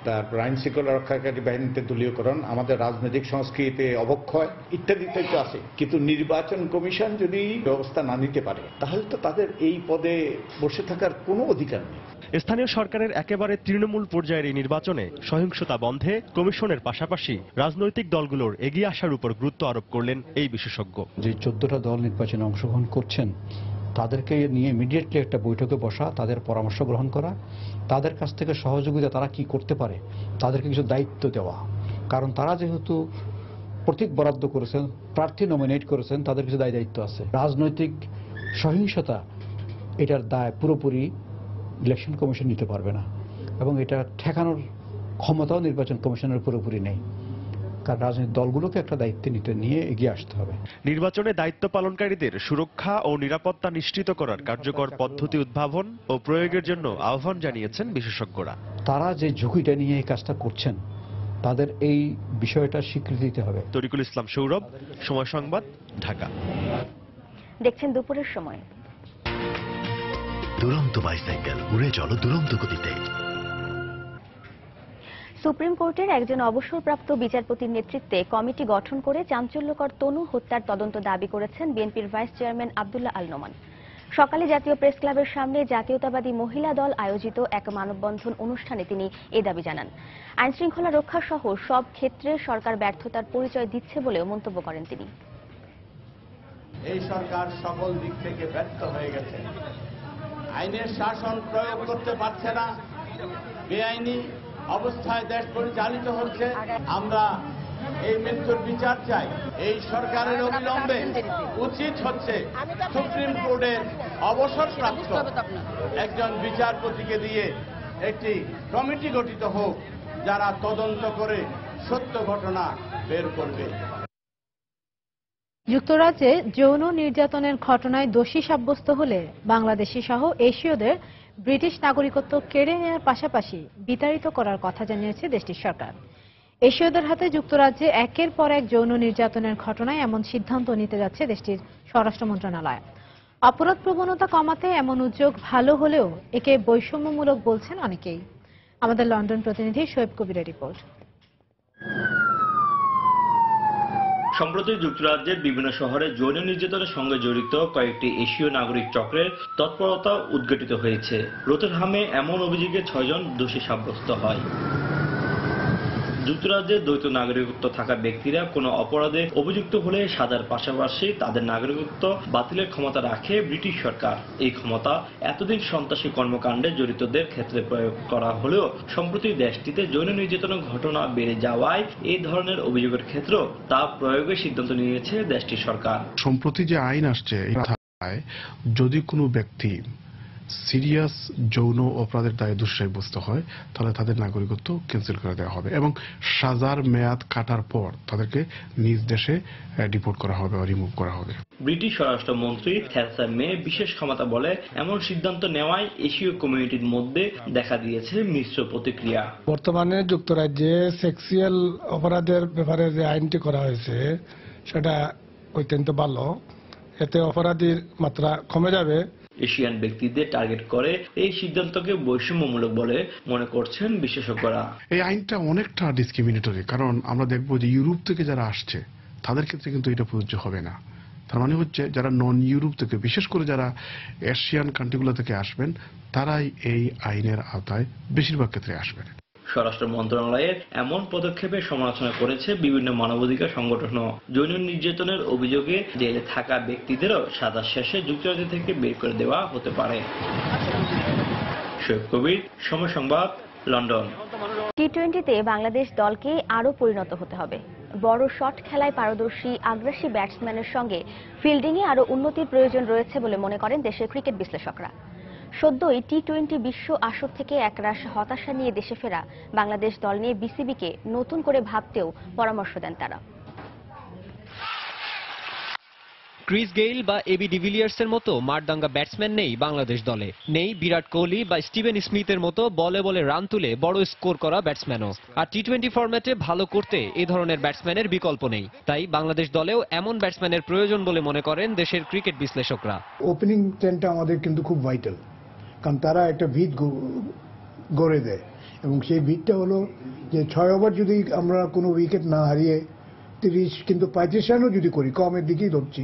তারপর আইন শৃঙ্খলা রক্ষাকারী বাহিনীতে দলীয়করণ, আমাদের রাজনৈতিক সংস্কৃতিতে অবক্ষয় ইত্যাদি তো আছে। কিন্তু নির্বাচন কমিশন যদি ব্যবস্থা না নিতে পারে, তাহলে তো তাদের এই পদে বসে থাকার কোনো অধিকার নেই। স্থানীয় সরকারের একেবারে তৃণমূল পর্যায়ের এই নির্বাচনে সহিংসতা বন্ধে সম্বন্ধে কমিশনের পাশাপাশি রাজনৈতিক দলগুলোর এগিয়ে আসার উপর গুরুত্ব আরোপ করলেন এই বিশেষজ্ঞ। যে 14টা দল নির্বাচনে অংশগ্রহণ করছেন তাদেরকে নিয়ে ইমিডিয়েটলি একটা বৈঠকে বসা, তাদের পরামর্শ গ্রহণ করা, তাদের কাছ থেকে সহযোগিতা তারা কি করতে পারে তাদেরকে কিছু দায়িত্ব দেওয়া। কারণ তারা যেহেতু প্রতীক বরাদ্দ করেছেন, প্রার্থী নমিনেট করেছেন, তাদের কিছু দায়িত্ব আছে। রাজনৈতিক সহিংসতা এটার দায় পুরোপুরি ইলেকশন কমিশন নিতে পারবে না এবং এটা ঠেকানোর ক্ষমতাও নির্বাচন কমিশনের পুরোপুরি নেই। কারণ রাজনৈতিক দলগুলোকে একটা দায়িত্ব নিয়ে এগিয়ে আসতে হবে। নির্বাচনে দায়িত্ব পালনকারীদের সুরক্ষা ও নিরাপত্তা নিশ্চিত করার কার্যকর পদ্ধতি উদ্ভাবন ও প্রয়োগের জন্য আহ্বান জানিয়েছেন বিশেষজ্ঞরা। তারা যে ঝুঁকিটা নিয়ে এই কাজটা করছেন তাদের এই বিষয়টা স্বীকৃতি দিতে হবে। তরিকুল ইসলাম সৌরভ, সময় সংবাদ, ঢাকা। দেখছেন দুপুরের সময়। দুরন্ত বাইসাইকেল, উড়ে চলো দুরন্ত গতিতে। সুপ্রিম কোর্টের একজন অবসরপ্রাপ্ত বিচারপতির নেতৃত্বে কমিটি গঠন করে চাঞ্চল্যকর তনু হত্যার তদন্ত দাবি করেছেন বিএনপির ভাইস চেয়ারম্যান আব্দুল্লাহ আল নোমান। সকালে জাতীয় প্রেস ক্লাবের সামনে জাতীয়তাবাদী মহিলা দল আয়োজিত এক মানববন্ধন অনুষ্ঠানে তিনি এ দাবি জানান। আইনশৃঙ্খলা রক্ষা সহ সব ক্ষেত্রে সরকার ব্যর্থতার পরিচয় দিচ্ছে বলেও মন্তব্য করেন তিনি। এই সরকার সকল দিক থেকে ব্যর্থ হয়ে গেছে, আইনের শাসন প্রয়োগ করতে পারছে না, বেআইনি অবস্থায় দেশ পরিচালিত হচ্ছে। আমরা এই মৃত্যুর বিচার চাই। এই সরকারের অবিলম্বে উচিত হচ্ছে সুপ্রিম কোর্টের অবসরপ্রাপ্ত একজন বিচারপতিকে দিয়ে একটি কমিটি গঠিত হোক, যারা তদন্ত করে সত্য ঘটনা বের করবে। যুক্তরাজ্যে যৌন নির্যাতনের ঘটনায় দোষী সাব্যস্ত হলে বাংলাদেশি সহ এশীয়দের ব্রিটিশ নাগরিকত্ব কেড়ে নেওয়ার পাশাপাশি বিতাড়িত করার কথা জানিয়েছে দেশটির সরকার। এশীয়দের হাতে যুক্তরাজ্যে একের পর এক যৌন নির্যাতনের ঘটনায় এমন সিদ্ধান্ত নিতে যাচ্ছে দেশটির স্বরাষ্ট্র মন্ত্রণালয়। অপরাধ প্রবণতা কমাতে এমন উদ্যোগ ভালো হলেও একে বৈষম্যমূলক বলছেন অনেকেই। আমাদের লন্ডন প্রতিনিধি শোয়েব কবিরের রিপোর্ট। সম্প্রতি যুক্তরাজ্যের বিভিন্ন শহরে যৌন নির্যাতনের সঙ্গে জড়িত কয়েকটি এশীয় নাগরিক চক্রের তৎপরতা উদ্ঘাটিত হয়েছে। রোটেরহামে এমন অভিযোগে 6 জন দোষী সাব্যস্ত হয়। যুক্তরাজ্যে দ্বৈত নাগরিকত্ব থাকা ব্যক্তিরা কোনো অপরাধে অভিযুক্ত হলে সাজার পাশাপাশি তাদের নাগরিকত্ব বাতিলের ক্ষমতা রাখে ব্রিটিশ সরকার। এই ক্ষমতা এতদিন সন্ত্রাসী কর্মকাণ্ডে জড়িতদের ক্ষেত্রে প্রয়োগ করা হলেও সম্প্রতি দেশটিতে যৌন নির্যাতনের ঘটনা বেড়ে যাওয়ায় এই ধরনের অভিযোগের ক্ষেত্রেও তা প্রয়োগের সিদ্ধান্ত নিয়েছে দেশটির সরকার। সম্প্রতি যে আইন আসছে, যদি কোনো ব্যক্তি সিরিয়াস যৌন অপরাধের দায়ে দোষী সাব্যস্ত হয় তাহলে তাদের নাগরিকত্ব ক্যান্সেল করে দেওয়া হবে এবং সাজার মেয়াদ কাটার পর তাদেরকে নিজ দেশে ডিপোর্ট করা হবে বা রিমুভ করা হবে। ব্রিটিশ স্বরাষ্ট্রমন্ত্রী থেরেসা মে বিশেষ ক্ষমতা বলে এমন সিদ্ধান্ত নেওয়ায় এশীয় কমিউনিটির মধ্যে দেখা দিয়েছে মিশ্র প্রতিক্রিয়া। বর্তমানে যুক্তরাজ্যে সেক্সুয়াল অপরাধের ব্যাপারে যে আইনটি করা হয়েছে সেটা অত্যন্ত ভালো, এতে অপরাধীর মাত্রা কমে যাবে। এশিয়ান ব্যক্তিদের টার্গেট করে এই সিদ্ধান্তকে বৈষম্যমূলক বলে মনে করছেন বিশেষজ্ঞরা। এই আইনটা অনেকটা ডিসক্রিমিনেটরি, কারণ আমরা দেখবো যে ইউরোপ থেকে যারা আসছে তাদের ক্ষেত্রে কিন্তু এটা প্রযোজ্য হবে না। তার মানে হচ্ছে যারা নন ইউরোপ থেকে, বিশেষ করে যারা এশিয়ান কান্ট্রিগুলো থেকে আসবেন, তারাই এই আইনের আওতায় বেশিরভাগ ক্ষেত্রে আসবেন। স্বরাষ্ট্র মন্ত্রণালয়ের এমন পদক্ষেপের সমালোচনা করেছে বিভিন্ন মানবাধিকার সংগঠনও। যৌন নির্যাতনের অভিযোগে জেলে থাকা ব্যক্তিদেরও সাজা শেষে যুক্তরাজ্য থেকে বের করে দেওয়া হতে পারে। শোয়েব কবির, সময় সংবাদ, লন্ডন। টি-20তে বাংলাদেশ দলকে আরও পরিণত হতে হবে। বড় শট খেলায় পারদর্শী আগ্রাসী ব্যাটসম্যানের সঙ্গে ফিল্ডিংয়ে আরও উন্নতির প্রয়োজন রয়েছে বলে মনে করেন দেশের ক্রিকেট বিশ্লেষকরা। সদ্যই টি-20 বিশ্ব আসর থেকে একরাশ হতাশা নিয়ে দেশে ফেরা বাংলাদেশ দল নিয়ে বিসিবিকে নতুন করে ভাবতেও পরামর্শ দেন তারা। ক্রিস গেইল বা এবি ডিভিলিয়ার্সের মতো মারদাঙ্গা ব্যাটসম্যান নেই বাংলাদেশ দলে। নেই বিরাট কোহলি বা স্টিভেন স্মিথের মতো বলে বলে রান তুলে বড় স্কোর করা ব্যাটসম্যানও। আর টি-20 ফরম্যাটে ভালো করতে এই ধরনের ব্যাটসম্যানের বিকল্প নেই। তাই বাংলাদেশ দলেও এমন ব্যাটসম্যানের প্রয়োজন বলে মনে করেন দেশের ক্রিকেট বিশ্লেষকরা। ওপেনিং 10টা আমাদের কিন্তু খুব ভাইটাল, কারণ তারা একটা ভিত গড়ে দেয় এবং সেই ভিতটা হলো যে 6 ওভার যদি আমরা কোনো উইকেট না হারিয়ে 30 কিন্তু 35 রানও যদি করি, কমের দিকেই ধরছি,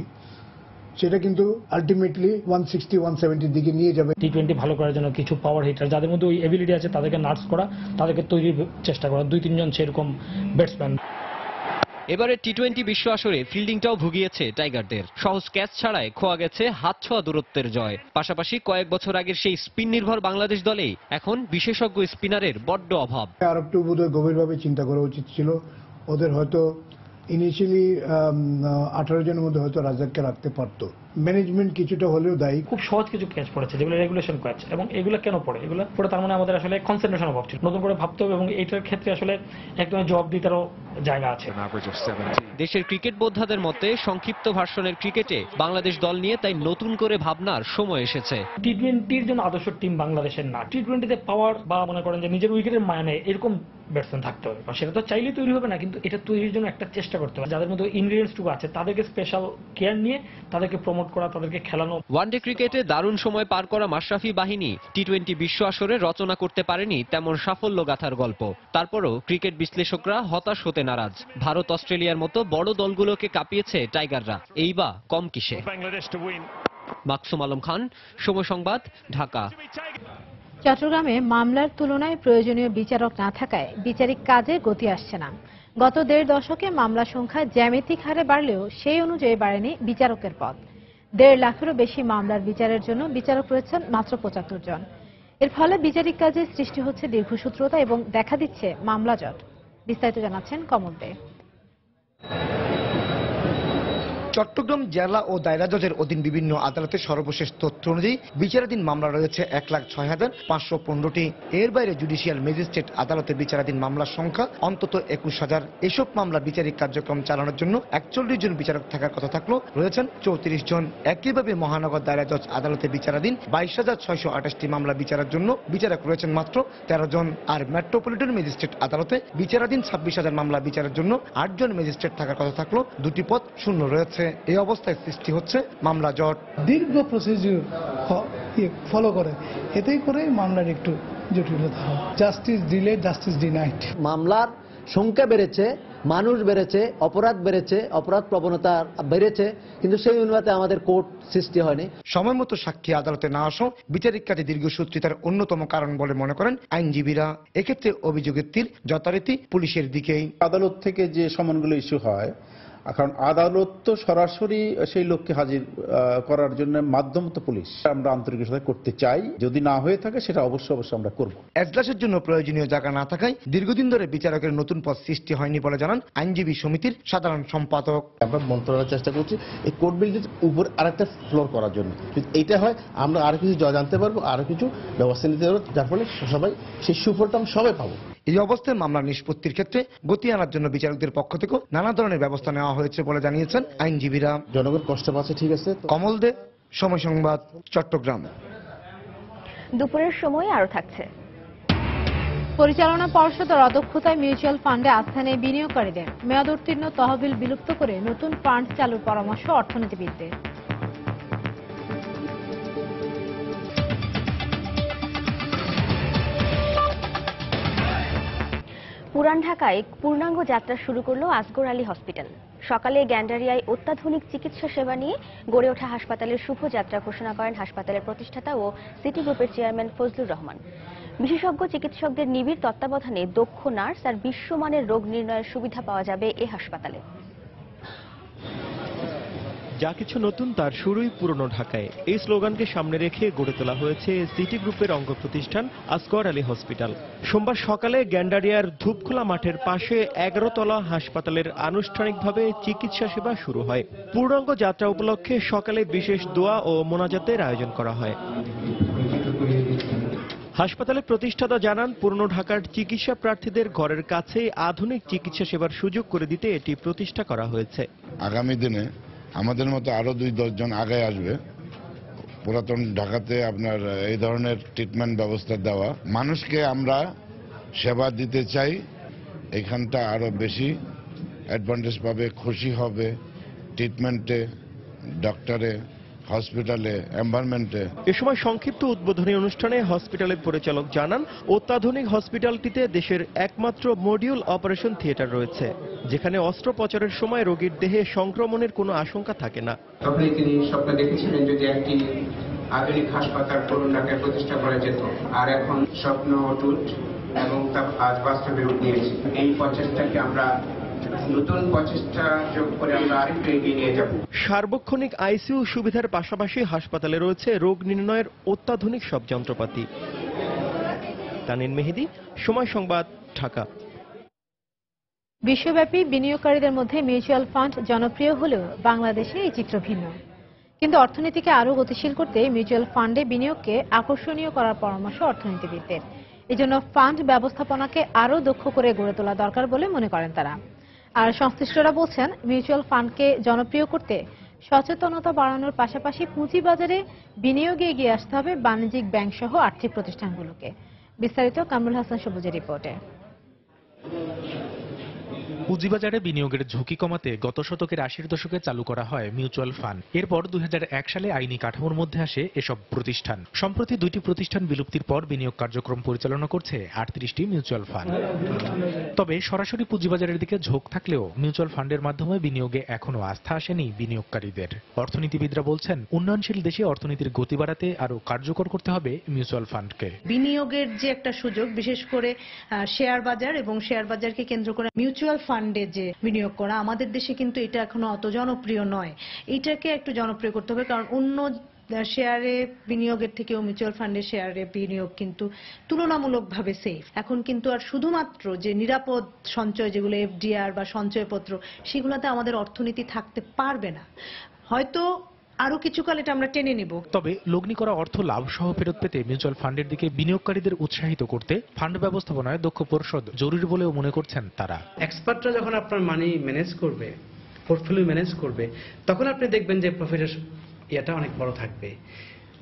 সেটা কিন্তু আলটিমেটলি 160-170 দিকে নিয়ে যাবে। টি20 ভালো করার জন্য কিছু পাওয়ার হিটার যাদের মধ্যে ওই এবিলিটি আছে তাদেরকে নার্স করা, তাদেরকে তৈরির চেষ্টা করা, 2-3 জন সেরকম ব্যাটসম্যান। এবারে টি20 বিশ্ব আসরে ফিল্ডিংটাও ভুগিয়েছে টাইগারদের। সহজ ক্যাচ ছাড়াই খোয়া গেছে হাত ছোঁয়া দূরত্বের জয়। পাশাপাশি কয়েক বছর আগের সেই স্পিন নির্ভর বাংলাদেশ দলেই এখন বিশেষজ্ঞ স্পিনারের বড্ড অভাব। আর একটু বোধহয় গভীরভাবে চিন্তা করা উচিত ছিল। ওদের হয়তো ইনিশিয়ালি 18 জনের মধ্যে হয়তো রাজাককে রাখতে পারতো। ম্যানেজমেন্ট কিছুটা হলেও দায়ী। খুব সহজ কিছু ক্যাচ পড়েছে যেগুলো রেগুলেশন ক্যাচ, এবং এগুলো কেন পড়ে? এগুলো পড়ে তার মানে আমাদের আসলে কনসেন্ট্রেশন অভাব ছিল। নতুন করে ভাবতে হবে এবং এইটার ক্ষেত্রে আসলে একদম জবাব দিতেও জায়গা আছে। দেশের ক্রিকেট বোদ্ধাদের মতে সংক্ষিপ্ত ভার্সনের ক্রিকেটে বাংলাদেশ দল নিয়ে তাই নতুন করে ভাবনার সময় এসেছে। টি20-র জন্য আদর্শ টিম বাংলাদেশের না। টি20-তে পাওয়ার বা মনে করেন যে নিজের উইকেটের মানে এরকম ব্যাটসম্যান থাকতে হবে। সেটা তো চাইলেই তৈরি হবে না, কিন্তু এটা তৈরির জন্য একটা চেষ্টা করতে হবে। যাদের মধ্যে ইনগ্রিডিয়েন্টসটুকু আছে তাদেরকে স্পেশাল কেয়ার নিয়ে তাদেরকে প্রমোট করা, তাদেরকে খেলানো। ওয়ানডে ক্রিকেটে দারুণ সময় পার করা মাশরাফি বাহিনী টি20 বিশ্ব আসরে রচনা করতে পারেনি তেমন সাফল্য গাথার গল্প। তারপরও ক্রিকেট বিশ্লেষকরা হতাশ হতে নারাজ। ভারত, অস্ট্রেলিয়ার মতো বড় দলগুলোকে কাঁপিয়েছে টাইগাররা, এই বা কম কিসে। মাকসুম আলম খান, সময় সংবাদ, ঢাকা। চট্টগ্রামে মামলার তুলনায় প্রয়োজনীয় বিচারক না থাকায় বিচারিক কাজে গতি আসছে না। গত 1.5 দশকে মামলা সংখ্যা জ্যামিতিক হারে বাড়লেও সেই অনুযায়ী বাড়েনি বিচারকের পদ। 1.5 লাখেরও বেশি মামলার বিচারের জন্য বিচারক রয়েছেন মাত্র 75 জন। এর ফলে বিচারিক কাজে সৃষ্টি হচ্ছে দীর্ঘসূত্রতা এবং দেখা দিচ্ছে মামলা জট। বিস্তারিত জানাচ্ছেন কমল দে। চট্টগ্রাম জেলা ও দায়রা জজের অধীন বিভিন্ন আদালতের সর্বশেষ তথ্য অনুযায়ী বিচারাধীন মামলা রয়েছে 1,06,515টি। এর বাইরে জুডিশিয়াল ম্যাজিস্ট্রেট আদালতে বিচারাধীন মামলার সংখ্যা অন্তত 21,000। এসব মামলা বিচারিক কার্যক্রম চালানোর জন্য 41 জন বিচারক থাকার কথা থাকলেও রয়েছেন 34 জন। একইভাবে মহানগর দায়রা জজ আদালতে বিচারাধীন 22,628টি মামলা বিচারের জন্য বিচারক রয়েছেন মাত্র 13 জন। আর মেট্রোপলিটন ম্যাজিস্ট্রেট আদালতে বিচারাধীন 26,000 মামলা বিচারের জন্য 8 জন ম্যাজিস্ট্রেট থাকার কথা থাকলেও 2টি পদ শূন্য রয়েছে। এই অবস্থায় সৃষ্টি হচ্ছে মামলা জট। দীর্ঘ প্রসিডিউর ফলো করে, এতেই করে মামলার একটু জটিলতা হয়। Justice delay, justice denied. মামলার সংখ্যা বেড়েছে, মানুষ বেড়েছে, অপরাধ বেড়েছে, অপরাধ প্রবণতা বেড়েছে, কিন্তু সেই অনুপাতে আমাদের কোর্ট সৃষ্টি হয়নি। সময় মতো সাক্ষী আদালতে না আসাও বিচারিক কাজে দীর্ঘসূত্রিতার অন্যতম কারণ বলে মনে করেন আইনজীবীরা। এক্ষেত্রে অভিযোগের তীর যথারীতি পুলিশের দিকেই। আদালত থেকে যে সমনগুলো ইস্যু হয়, কারণ আদালত তো সরাসরি সেই লোককে হাজির করার জন্য মাধ্যম তো পুলিশ। আমরা আন্তরিকতা করতে চাই, যদি না হয়ে থাকে সেটা অবশ্যই আমরা করব। এজলাসের জন্য প্রয়োজনীয় জায়গা না থাকায় দীর্ঘদিন ধরে বিচারকের নতুন পদ সৃষ্টি হয়নি বলে জানান আইনজীবী সমিতির সাধারণ সম্পাদক। আমরা মন্ত্রণালয়ের চেষ্টা করছি এই কোর্ট বিল্ডিং উপর আরেকটা ফ্লোর করার জন্য। যদি এইটা হয় আমরা আরো কিছু জানতে পারবো, আরো কিছু ব্যবস্থা নিতে পারবো, যার ফলে সবাই সেই সুফলটা আমরা সবাই পাবো। এই অবস্থায় মামলা নিষ্পত্তির ক্ষেত্রে গতি আনার জন্য বিচারকদের পক্ষ থেকে নানা ধরনের ব্যবস্থা নেওয়া হয়েছে বলে জানিয়েছেন আইনজীবীরা। জনগণ কষ্ট পাচ্ছে, ঠিক আছে। কমল দে, সময় সংবাদ, চট্টগ্রাম। দুপুরের সময় আরো থাকছে। পরিচালনা পর্ষদের অদক্ষতায় মিউচুয়াল ফান্ডে আস্থা নেই বিনিয়োগকারীদের। মেয়াদ উত্তীর্ণ তহবিল বিলুপ্ত করে নতুন ফান্ড চালুর পরামর্শ অর্থনীতিবিদদের। পুরান ঢাকায় পূর্ণাঙ্গ যাত্রা শুরু করলো আসগর আলী হসপিটাল। সকালে গ্যান্ডারিয়ায় অত্যাধুনিক চিকিৎসা সেবা নিয়ে গড়ে ওঠা হাসপাতালের শুভযাত্রা ঘোষণা করেন হাসপাতালের প্রতিষ্ঠাতা ও সিটি গ্রুপের চেয়ারম্যান ফজলুর রহমান। বিশেষজ্ঞ চিকিৎসকদের নিবিড় তত্ত্বাবধানে দক্ষ নার্স আর বিশ্বমানের রোগ নির্ণয়ের সুবিধা পাওয়া যাবে এ হাসপাতালে। যা কিছু নতুন তার শুরুই পুরনো ঢাকায়। এই স্লোগানকে সামনে রেখে গড়ে তোলা হয়েছে সিটি গ্রুপের অঙ্গ প্রতিষ্ঠান আসগর আলী হসপিটাল। সোমবার সকালে গ্যান্ডারিয়ার ধূপখোলা মাঠের পাশে 11 তলা হাসপাতালের আনুষ্ঠানিকভাবে চিকিৎসা সেবা শুরু হয়। পূর্ণাঙ্গ যাত্রা উপলক্ষে সকালে বিশেষ দোয়া ও মোনাজাতের আয়োজন করা হয়। হাসপাতালের প্রতিষ্ঠাতা জানান, পুরনো ঢাকার চিকিৎসা প্রার্থীদের ঘরের কাছেই আধুনিক চিকিৎসা সেবার সুযোগ করে দিতে এটি প্রতিষ্ঠা করা হয়েছে। আগামী দিনে আমাদের মতো আরো 2-10 জন আগে আসবে। পুরাতন ঢাকাতে আপনার এই ধরনের ট্রিটমেন্ট ব্যবস্থা দেওয়া, মানুষকে আমরা সেবা দিতে চাই। এখানটা আরো বেশি অ্যাডভান্টেজ পাবে, খুশি হবে ট্রিটমেন্টে, ডক্টরে, হসপিটালে, এনভায়রনমেন্টে। এ সময় সংক্ষিপ্ত উদ্বোধনী অনুষ্ঠানে হসপিটালের পরিচালক জানান, অত্যাধুনিক হসপিটালটিতে দেশের একমাত্র মডিউল অপারেশন থিয়েটার রয়েছে, যেখানে অস্ত্রোপচারের সময় রোগীর দেহে সংক্রমণের কোনো আশঙ্কা থাকে না। তবে তিনি স্বপ্ন দেখেছিলেন যদি একটি আধুনিক হাসপাতাল করুণ ঢাকায় প্রতিষ্ঠা করা যেত, আর এখন স্বপ্ন অটুট এবং তা আজ বাস্তবে রূপ নিয়েছে। এই প্রচেষ্টাকে আমরা নতুন প্রচেষ্টা যোগ করে আমরা আরেকটু এগিয়ে নিয়ে যাব। সার্বক্ষণিক আইসিইউ সুবিধার পাশাপাশি হাসপাতালে রয়েছে রোগ নির্ণয়ের অত্যাধুনিক সব যন্ত্রপাতি। তানিন মেহেদি, সময় সংবাদ, ঢাকা। বিশ্বব্যাপী বিনিয়োগকারীদের মধ্যে মিউচুয়াল ফান্ড জনপ্রিয় হলেও বাংলাদেশে এই চিত্র ভিন্ন। কিন্তু অর্থনীতিকে আরও গতিশীল করতে মিউচুয়াল ফান্ডে বিনিয়োগকে আকর্ষণীয় করার পরামর্শ অর্থনীতিবিদদের। এজন্য ফান্ড ব্যবস্থাপনাকে আরও দক্ষ করে গড়ে তোলা দরকার বলে মনে করেন তারা। আর সংশ্লিষ্টরা বলছেন, মিউচুয়াল ফান্ডকে জনপ্রিয় করতে সচেতনতা বাড়ানোর পাশাপাশি পুঁজিবাজারে বিনিয়োগে এগিয়ে আসতে হবে বাণিজ্যিক ব্যাংক সহ আর্থিক প্রতিষ্ঠানগুলোকে। বিস্তারিত কামরুল হাসান সবুজের রিপোর্টে। পুঁজিবাজারে বিনিয়োগের ঝুঁকি কমাতে গত শতকের ৮০ দশকে চালু করা হয় মিউচুয়াল ফান্ড। এরপর ২০০১ সালে আইনি কাঠামোর মধ্যে আসে এসব প্রতিষ্ঠান। সম্প্রতি ২টি প্রতিষ্ঠান বিলুপ্তির পর বিনিয়োগ কার্যক্রম পরিচালনা করছে ৩৮টি মিউচুয়াল ফান্ড। তবে সরাসরি পুঁজিবাজারের দিকে ঝোঁক থাকলেও মিউচুয়াল ফান্ডের মাধ্যমে বিনিয়োগে এখনো আস্থা আসেনি বিনিয়োগকারীদের। অর্থনীতিবিদরা বলছেন, উন্নয়নশীল দেশে অর্থনীতির গতি বাড়াতে আরও কার্যকর করতে হবে মিউচুয়াল ফান্ডকে। বিনিয়োগের যে একটা সুযোগ, বিশেষ করে শেয়ার বাজার এবং শেয়ার বাজারকে কেন্দ্র করে মিউচুয়াল ফান্ডে যে বিনিয়োগ করা, আমাদের দেশে কিন্তু এটা এখনো অত জনপ্রিয় নয়। এটাকে একটু জনপ্রিয় করতে হবে, কারণ অন্য শেয়ারে বিনিয়োগের থেকেও মিউচুয়াল ফান্ডে শেয়ারে বিনিয়োগ কিন্তু তুলনামূলকভাবে সেফ। এখন কিন্তু আর শুধুমাত্র যে নিরাপদ সঞ্চয়, যেগুলো এফডিআর বা সঞ্চয়পত্র, সেগুলোতে আমাদের অর্থনীতি থাকতে পারবে না। হয়তো আরো কিছুকাল এটা আমরা টেনে নিব। তবে লগ্নি করা অর্থ লাভ সহ ফেরত পেতে মিউচুয়াল ফান্ডের দিকে বিনিয়োগকারীদের উৎসাহিত করতে ফান্ড ব্যবস্থাপনায় দক্ষ পরিষদ জরুরি বলেও মনে করছেন তারা। এক্সপার্টরা যখন আপনার মানি ম্যানেজ করবে, পোর্টফোলিও ম্যানেজ করবে, তখন আপনি দেখবেন যে প্রফিটের ইয়েটা অনেক বড় থাকবে।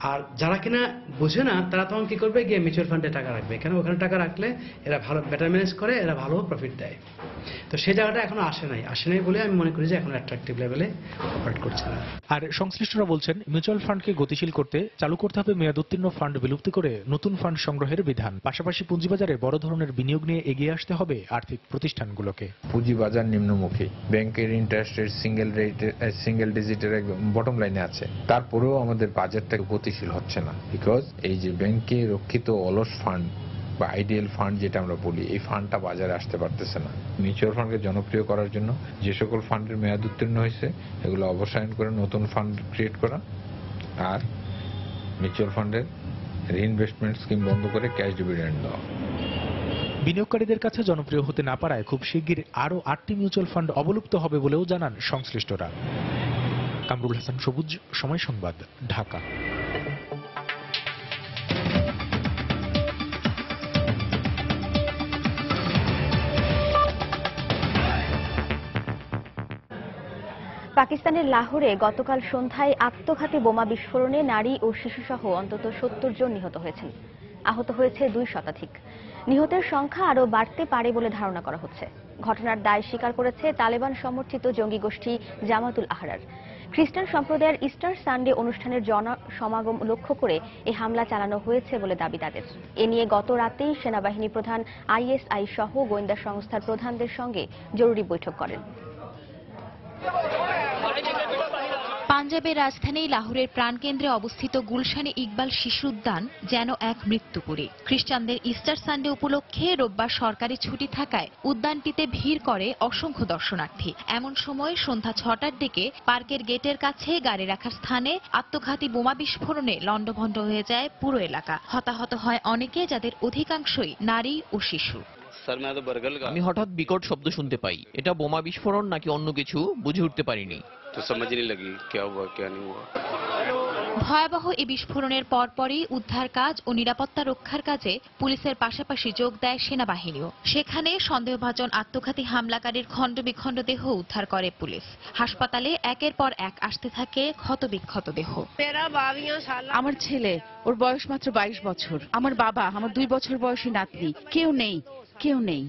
আর যারা কিনা বোঝে না, তারা তখন কি করবে, গিয়ে মিউচুয়াল ফান্ডে টাকা রাখবে। কেন? ওখানে টাকা রাখলে এরা ভালো বেটার ম্যানেজ করে, এরা ভালো প্রফিট দেয়। তো সেই জায়গাটা এখনো আসে নাই বলে আমি মনে করি যে এখন অ্যাট্রাকটিভ লেভেলে অপারেট করছে না। আর সংশ্লিষ্টরা বলছেন, মিউচুয়াল ফান্ডকে গতিশীল করতে চালু করতে হবে মেয়াদ উত্তীর্ণ ফান্ড বিলুপ্তি করে নতুন ফান্ড সংগ্রহের বিধান। পাশাপাশি পুঁজিবাজারে বড় ধরনের বিনিয়োগ নিয়ে এগিয়ে আসতে হবে আর্থিক প্রতিষ্ঠানগুলোকে। পুঁজিবাজার নিম্নমুখী, ব্যাংকের ইন্টারেস্ট রেট সিঙ্গেল ডিজিটের বটম লাইনে আছে, তারপরেও আমাদের বাজারটা গতিশীল হচ্ছে না। বিকজ এই যে ব্যাংকে রক্ষিত অলস ফান্ড বা আইডিয়াল ফান্ড যেটা আমরা বলি, এই ফান্ডটা বাজারে আসতে পারতেছে না। মিউচুয়াল ফান্ডকে জনপ্রিয় করার জন্য যে সকল ফান্ডের মেয়াদ উত্তীর্ণ হয়েছে এগুলো অবসায়ন করে নতুন ফান্ড ক্রিয়েট করা, আর মিউচুয়াল ফান্ডের রিইনভেস্টমেন্ট স্কিম বন্ধ করে ক্যাশ ডিভিডেন্ড দেওয়া। বিনিয়োগকারীদের কাছে জনপ্রিয় হতে না পারায় খুব শিগগির আরও 8টি মিউচুয়াল ফান্ড অবলুপ্ত হবে বলেও জানান সংশ্লিষ্টরা। কামরুল হাসান সবুজ, সময় সংবাদ, ঢাকা। পাকিস্তানের লাহোরে গতকাল সন্ধ্যায় আত্মঘাতী বোমা বিস্ফোরণে নারী ও শিশুসহ অন্তত 70 জন নিহত হয়েছেন। আহত হয়েছে 2 শতাধিক। নিহতের সংখ্যা আরও বাড়তে পারে বলে ধারণা করা হচ্ছে। ঘটনার দায় স্বীকার করেছে তালেবান সমর্থিত জঙ্গি গোষ্ঠী জামাতুল আহরার। খ্রিস্টান সম্প্রদায়ের ইস্টার সানডে অনুষ্ঠানের জনসমাগম লক্ষ্য করে এই হামলা চালানো হয়েছে বলে দাবি তাদের। এ নিয়ে গত রাতেই সেনাবাহিনী প্রধান আইএসআই সহ গোয়েন্দা সংস্থার প্রধানদের সঙ্গে জরুরি বৈঠক করেন। পাঞ্জাবের রাজধানী লাহোরের প্রাণকেন্দ্রে অবস্থিত গুলশানে ইকবাল শিশু উদ্যান যেন এক মৃত্যুপুরী। খ্রিস্টানদের ইস্টার সানডে উপলক্ষে রোববার সরকারি ছুটি থাকায় উদ্যানটিতে ভিড় করে অসংখ্য দর্শনার্থী। এমন সময় সন্ধ্যা 6টার দিকে পার্কের গেটের কাছে গাড়ি রাখার স্থানে আত্মঘাতী বোমা বিস্ফোরণে লণ্ডভণ্ড হয়ে যায় পুরো এলাকা। হতাহত হয় অনেকে, যাদের অধিকাংশই নারী ও শিশু। আমি হঠাৎ বিকট শব্দ শুনতে পাই। এটা বোমা বিস্ফোরণ নাকি অন্য কিছু বুঝে উঠতে পারিনি। ভয়াবহ এই বিস্ফোরণের পরপরই উদ্ধার কাজ ও নিরাপত্তা রক্ষার কাজে পুলিশের পাশাপাশি যোগ দেয় সেনাবাহিনীও। সেখানে সন্দেহভাজন আত্মঘাতী হামলাকারীর খণ্ডবিখণ্ড দেহ উদ্ধার করে পুলিশ। হাসপাতালে একের পর এক আসতে থাকে ক্ষতবিক্ষত দেহ। আমার ছেলে, ওর বয়স মাত্র 22 বছর। আমার বাবা, আমার 2 বছর বয়সী নাতনি, কেউ নেই।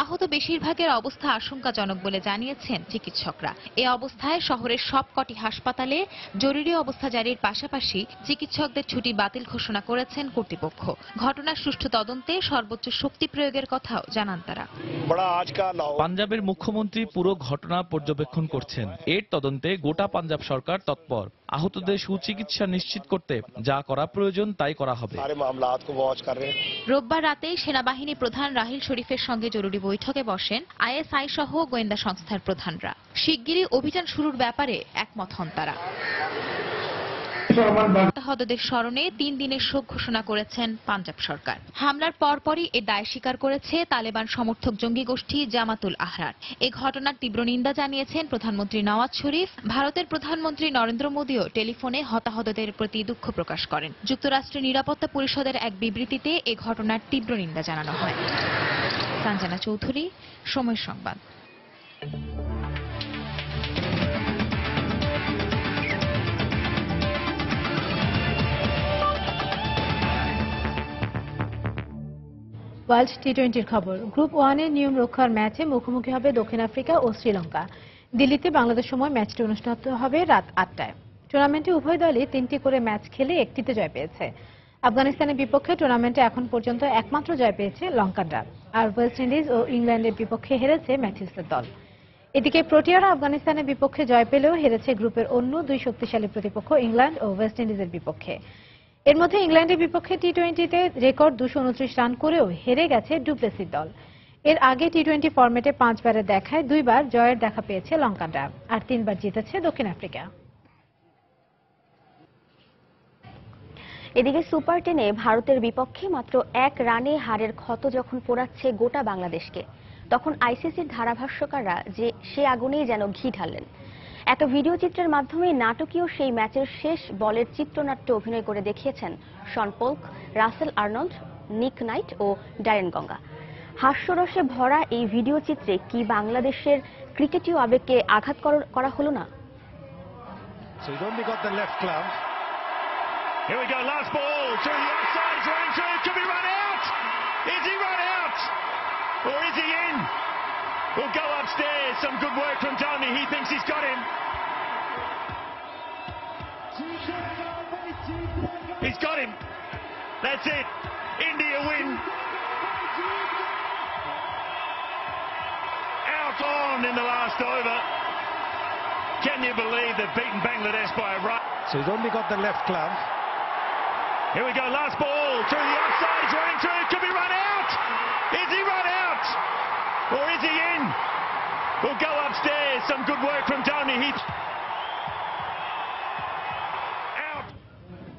আহত বেশিরভাগের অবস্থা আশঙ্কাজনক বলে জানিয়েছেন চিকিৎসকরা। এ অবস্থায় শহরের সবকটি হাসপাতালে জরুরি অবস্থা জারির পাশাপাশি চিকিৎসকদের ছুটি বাতিল ঘোষণা করেছেন কর্তৃপক্ষ। ঘটনার সুষ্ঠু তদন্তে সর্বোচ্চ শক্তি প্রয়োগের কথাও জানান তারা। পাঞ্জাবের মুখ্যমন্ত্রী পুরো ঘটনা পর্যবেক্ষণ করছেন। এর তদন্তে গোটা পাঞ্জাব সরকার তৎপর। আহতদের সুচিকিৎসা নিশ্চিত করতে যা করা প্রয়োজন তাই করা হবে। রোববার রাতে সেনাবাহিনী প্রধান রাহিল শরীফের সঙ্গে জরুরি বৈঠকে বসেন আইএসআই সহ গোয়েন্দা সংস্থার প্রধানরা। শিগগিরই অভিযান শুরুর ব্যাপারে একমত হন তারা। হতদের স্মরণে 3 দিনের শোক ঘোষণা করেছেন পাঞ্জাব সরকার। হামলার পরপরই এর দায় স্বীকার করেছে তালেবান সমর্থক জঙ্গি গোষ্ঠী জামাতুল আহরার। এ ঘটনার তীব্র নিন্দা জানিয়েছেন প্রধানমন্ত্রী নওয়াজ শরীফ। ভারতের প্রধানমন্ত্রী নরেন্দ্র মোদীও টেলিফোনে হতাহতদের প্রতি দুঃখ প্রকাশ করেন। যুক্তরাষ্ট্রের নিরাপত্তা পরিষদের এক বিবৃতিতে এ ঘটনার তীব্র নিন্দা জানানো হয়। সঞ্জনা চৌধুরী, সময় সংবাদ। ওয়ার্ল্ড টি20 খবর। গ্রুপ 1-এর নিয়ম রক্ষার ম্যাচে মুখোমুখি হবে দক্ষিণ আফ্রিকা ও শ্রীলঙ্কা। দিল্লিতে বাংলাদেশ সময় ম্যাচটি অনুষ্ঠিত হবে রাত 8টায়। টুর্নামেন্টে উভয় দলই 3টি করে ম্যাচ খেলে একটিতে জয় পেয়েছে। আফগানিস্তানের বিপক্ষে টুর্নামেন্টে এখন পর্যন্ত একমাত্র জয় পেয়েছে লঙ্কানরা, আর ওয়েস্ট ইন্ডিজ ও ইংল্যান্ডের বিপক্ষে হেরেছে ম্যাথিউসের দল। এদিকে প্রোটিয়ারা আফগানিস্তানের বিপক্ষে জয় পেলেও হেরেছে গ্রুপের অন্য 2 শক্তিশালী প্রতিপক্ষ ইংল্যান্ড ও ওয়েস্ট ইন্ডিজের বিপক্ষে। এর মধ্যে ইংল্যান্ডের বিপক্ষে টি20তে রেকর্ড 229 রান করেও হেরে গেছে ডুপ্লেসির দল। এর আগে টি20 ফরম্যাটে 5 বারের দেখায় 2 বার জয়ের দেখা পেয়েছে লঙ্কানরা, আর 3 বার জিতেছে দক্ষিণ আফ্রিকা। এদিকে সুপার 10-এ ভারতের বিপক্ষে মাত্র 1 রানে হারের ক্ষত যখন পোড়াচ্ছে গোটা বাংলাদেশকে, তখন আইসিসির ধারাভাষ্যকাররা যে সে আগুনেই যেন ঘি ঢাললেন। এক ভিডিও চিত্রের মাধ্যমে নাটকীয় সেই ম্যাচের শেষ বলের চিত্রনাট্যে অভিনয় করে দেখিয়েছেন শন পোল্ক, রাসেল আর্নল্ড, নিক নাইট ও ড্যারেন গঙ্গা। হাস্যরসে ভরা এই ভিডিও চিত্রে কি বাংলাদেশের ক্রিকেটীয় আবেগকে আঘাত করা হলো না? Will go upstairs. Some good work from Domi. He thinks he's got him. He's got him. That's it. India win. Out on in the last over. Can you believe they've beaten Bangladesh by a run? So he's only got the left glove. Here we go. Last ball through the offside. He's running through. Could be run out. Is he run out? Or is he in? We'll go upstairs. Some good work from Domi.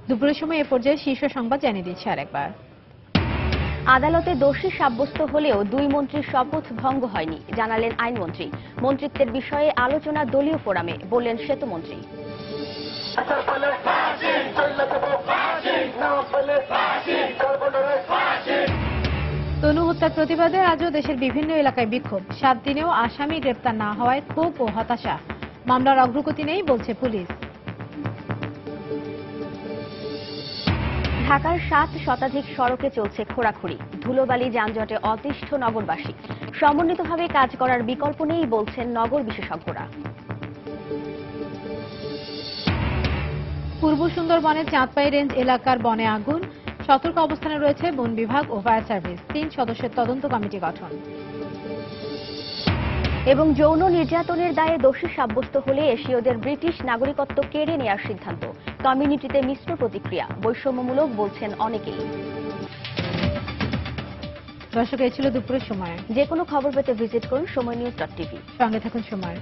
দুপুরের সময় এ পর্যায়ে শীর্ষ সংবাদ জানিয়ে দিচ্ছে আরেকবার। আদালতে দোষী সাব্যস্ত হলেও 2 মন্ত্রীর শপথ ভঙ্গ হয়নি, জানালেন আইনমন্ত্রী। মন্ত্রিত্বের বিষয়ে আলোচনা দলীয় ফোরামে, বললেন সেতুমন্ত্রী। তনু হত্যার প্রতিবাদে আজও দেশের বিভিন্ন এলাকায় বিক্ষোভ। 7 দিনেও আসামি গ্রেপ্তার না হওয়ায় ক্ষোভ ও হতাশা। মামলার অগ্রগতি নেই বলছে পুলিশ। ঢাকার 7 শতাধিক সড়কে চলছে খোঁড়াখুড়ি। ধুলোবালি যানজটে অতিষ্ঠ নগরবাসী। সমন্বিতভাবে কাজ করার বিকল্প নেই বলছেন নগর বিশেষজ্ঞরা। পূর্ব সুন্দরবনের চাঁদপাই রেঞ্জ এলাকার বনে আগুন। সতর্ক অবস্থানে রয়েছে বন বিভাগ ও ফায়ার সার্ভিস। 3 সদস্যের তদন্ত কমিটি গঠন। এবং যৌন নির্যাতনের দায়ে দোষী সাব্যস্ত হলে এশীয়দের ব্রিটিশ নাগরিকত্ব কেড়ে নেওয়ার সিদ্ধান্ত। কমিউনিটিতে মিশ্র প্রতিক্রিয়া। বৈষম্যমূলক বলছেন অনেকেই। দর্শক, এই ছিল দুপুরের সময়। যে কোনো খবর পেতে ভিজিট করুন সময়নিউজ.tv। সঙ্গে থাকুন সময়।